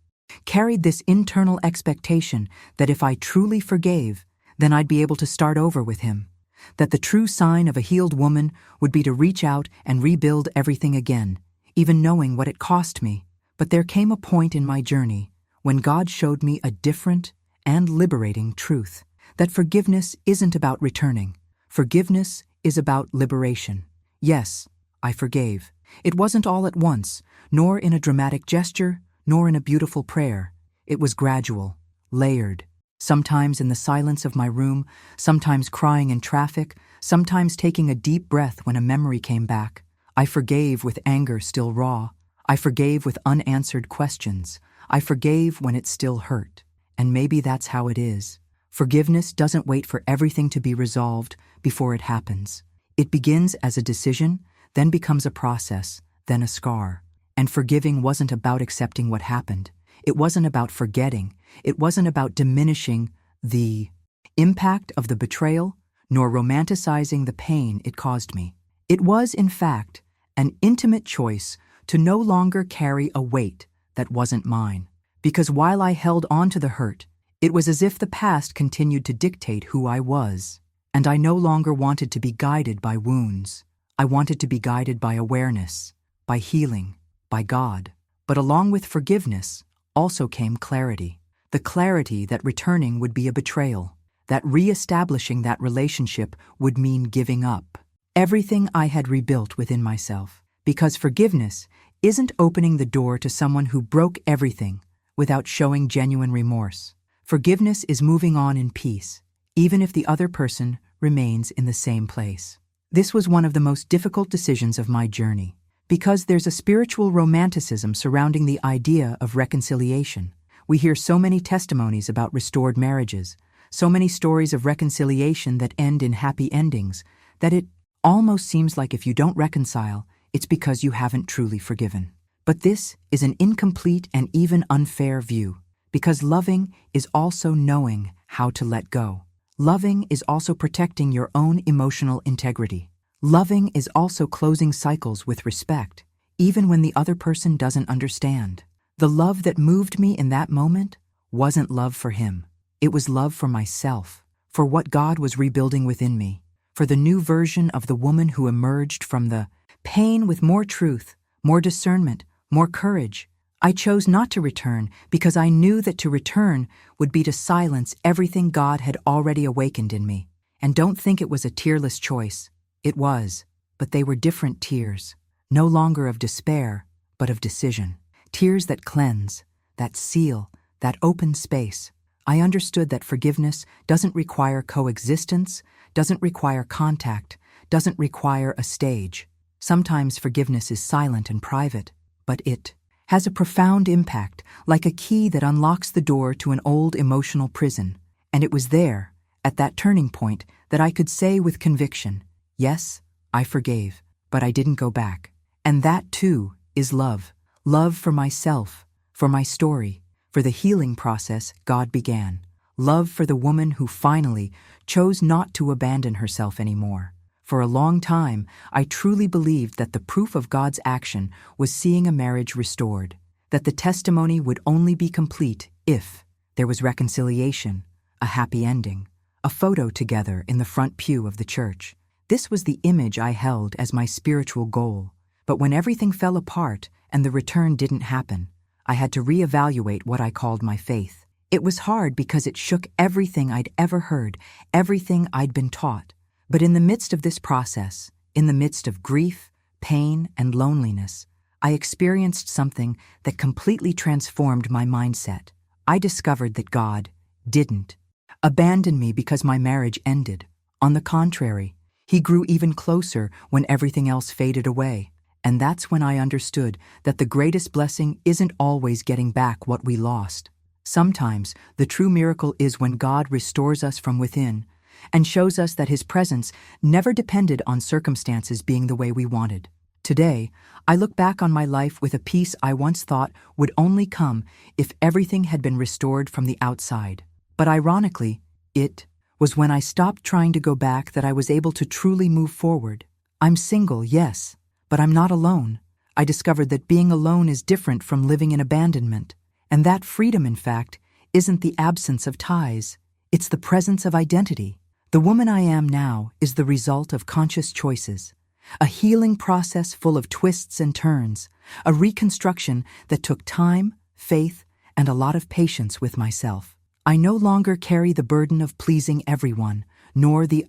Speaker 1: carried this internal expectation that if I truly forgave, then I'd be able to start over with him, that the true sign of a healed woman would be to reach out and rebuild everything again, even knowing what it cost me. But there came a point in my journey when God showed me a different and liberating truth, that forgiveness isn't about returning. Forgiveness is about liberation. Yes, I forgave. It wasn't all at once, nor in a dramatic gesture, nor in a beautiful prayer. It was gradual, layered, sometimes in the silence of my room, sometimes crying in traffic, sometimes taking a deep breath when a memory came back. I forgave with anger still raw. I forgave with unanswered questions. I forgave when it still hurt. And maybe that's how it is. Forgiveness doesn't wait for everything to be resolved before it happens. It begins as a decision, then becomes a process, then a scar. And forgiving wasn't about accepting what happened. It wasn't about forgetting. It wasn't about diminishing the impact of the betrayal, nor romanticizing the pain it caused me. It was, in fact, an intimate choice to no longer carry a weight that wasn't mine. Because while I held on to the hurt, it was as if the past continued to dictate who I was. And I no longer wanted to be guided by wounds. I wanted to be guided by awareness, by healing, by God. But along with forgiveness also came clarity. The clarity that returning would be a betrayal, that re-establishing that relationship would mean giving up everything I had rebuilt within myself. Because forgiveness isn't opening the door to someone who broke everything without showing genuine remorse. Forgiveness is moving on in peace, even if the other person remains in the same place. This was one of the most difficult decisions of my journey, because there's a spiritual romanticism surrounding the idea of reconciliation. We hear so many testimonies about restored marriages, so many stories of reconciliation that end in happy endings, that it almost seems like if you don't reconcile, it's because you haven't truly forgiven. But this is an incomplete and even unfair view, because loving is also knowing how to let go. Loving is also protecting your own emotional integrity. Loving is also closing cycles with respect, even when the other person doesn't understand. The love that moved me in that moment wasn't love for him. It was love for myself, for what God was rebuilding within me, for the new version of the woman who emerged from the pain with more truth, more discernment, more courage. I chose not to return because I knew that to return would be to silence everything God had already awakened in me. And don't think it was a tearless choice. It was, but they were different tears, no longer of despair, but of decision. Tears that cleanse, that seal, that open space. I understood that forgiveness doesn't require coexistence, doesn't require contact, doesn't require a stage. Sometimes forgiveness is silent and private, but it has a profound impact, like a key that unlocks the door to an old emotional prison. And it was there, at that turning point, that I could say with conviction, yes, I forgave, but I didn't go back. And that, too, is love. Love for myself, for my story, for the healing process God began. Love for the woman who finally chose not to abandon herself anymore. For a long time, I truly believed that the proof of God's action was seeing a marriage restored, that the testimony would only be complete if there was reconciliation, a happy ending, a photo together in the front pew of the church. This was the image I held as my spiritual goal. But when everything fell apart and the return didn't happen, I had to reevaluate what I called my faith. It was hard because it shook everything I'd ever heard, everything I'd been taught. But in the midst of this process, in the midst of grief, pain, and loneliness, I experienced something that completely transformed my mindset. I discovered that God didn't abandon me because my marriage ended. On the contrary, He grew even closer when everything else faded away. And that's when I understood that the greatest blessing isn't always getting back what we lost. Sometimes the true miracle is when God restores us from within and shows us that His presence never depended on circumstances being the way we wanted. Today, I look back on my life with a peace I once thought would only come if everything had been restored from the outside. But ironically, it was when I stopped trying to go back that I was able to truly move forward. I'm single, yes, but I'm not alone. I discovered that being alone is different from living in abandonment. And that freedom, in fact, isn't the absence of ties. It's the presence of identity. The woman I am now is the result of conscious choices, a healing process full of twists and turns, a reconstruction that took time, faith, and a lot of patience with myself. I no longer carry the burden of pleasing everyone, nor the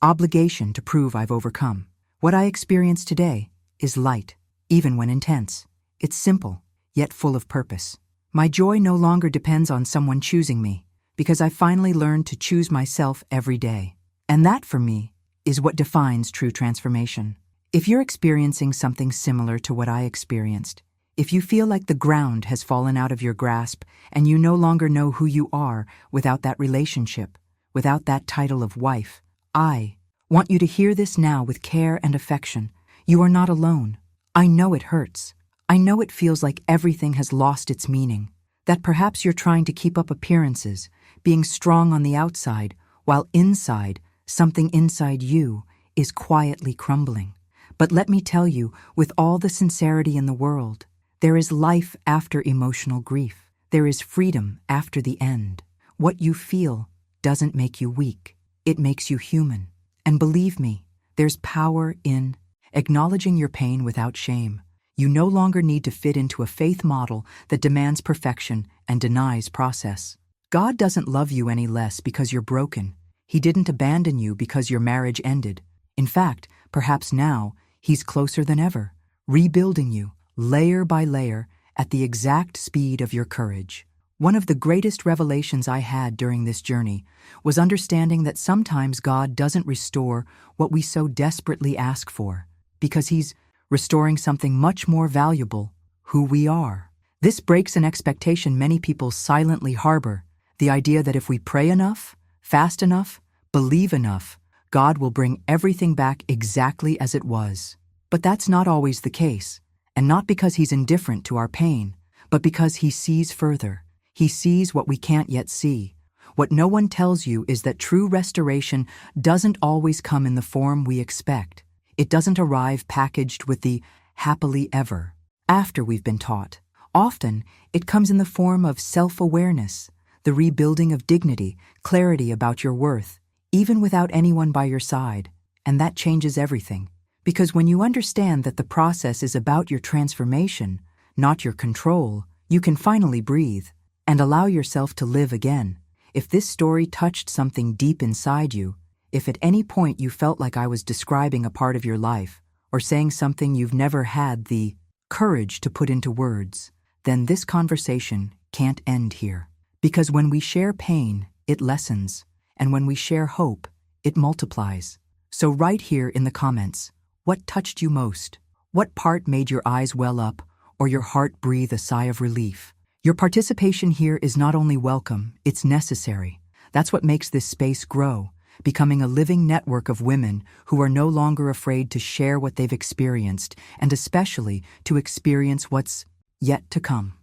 Speaker 1: obligation to prove I've overcome. What I experience today is light, even when intense. It's simple, yet full of purpose. My joy no longer depends on someone choosing me, because I finally learned to choose myself every day. And that, for me, is what defines true transformation. If you're experiencing something similar to what I experienced, If you feel like the ground has fallen out of your grasp and you no longer know who you are without that relationship, without that title of wife, I want you to hear this now with care and affection. You are not alone. I know it hurts. I know it feels like everything has lost its meaning, that perhaps you're trying to keep up appearances, being strong on the outside, while inside, something inside you is quietly crumbling. But let me tell you, with all the sincerity in the world, there is life after emotional grief. There is freedom after the end. What you feel doesn't make you weak. It makes you human. And believe me, there's power in acknowledging your pain without shame. You no longer need to fit into a faith model that demands perfection and denies process. God doesn't love you any less because you're broken. He didn't abandon you because your marriage ended. In fact, perhaps now, He's closer than ever, rebuilding you, layer by layer, at the exact speed of your courage. One of the greatest revelations I had during this journey was understanding that sometimes God doesn't restore what we so desperately ask for, because He's restoring something much more valuable, who we are. This breaks an expectation many people silently harbor, the idea that if we pray enough, fast enough, believe enough, God will bring everything back exactly as it was. But that's not always the case, and not because He's indifferent to our pain, but because He sees further. He sees what we can't yet see. What no one tells you is that true restoration doesn't always come in the form we expect. It doesn't arrive packaged with the happily ever after we've been taught. Often, it comes in the form of self-awareness, the rebuilding of dignity, clarity about your worth, even without anyone by your side. And that changes everything. Because when you understand that the process is about your transformation, not your control, you can finally breathe and allow yourself to live again. If this story touched something deep inside you, if at any point you felt like I was describing a part of your life or saying something you've never had the courage to put into words, then this conversation can't end here. Because when we share pain, it lessens, and when we share hope, it multiplies. So write here in the comments, what touched you most? What part made your eyes well up or your heart breathe a sigh of relief? Your participation here is not only welcome, it's necessary. That's what makes this space grow, becoming a living network of women who are no longer afraid to share what they've experienced, and especially to experience what's yet to come.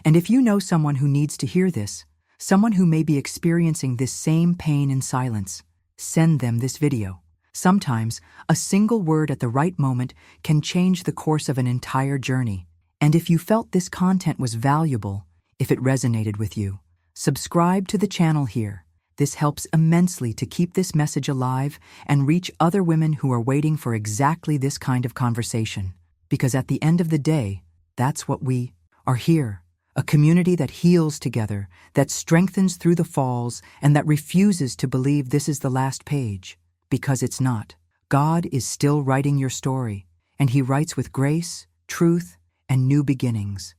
Speaker 1: And if you know someone who needs to hear this, someone who may be experiencing this same pain in silence, send them this video. Sometimes, a single word at the right moment can change the course of an entire journey. And if you felt this content was valuable, if it resonated with you, subscribe to the channel here. This helps immensely to keep this message alive and reach other women who are waiting for exactly this kind of conversation. Because at the end of the day, that's what we are here. A community that heals together, that strengthens through the falls, and that refuses to believe this is the last page. Because it's not. God is still writing your story, and He writes with grace, truth, and new beginnings.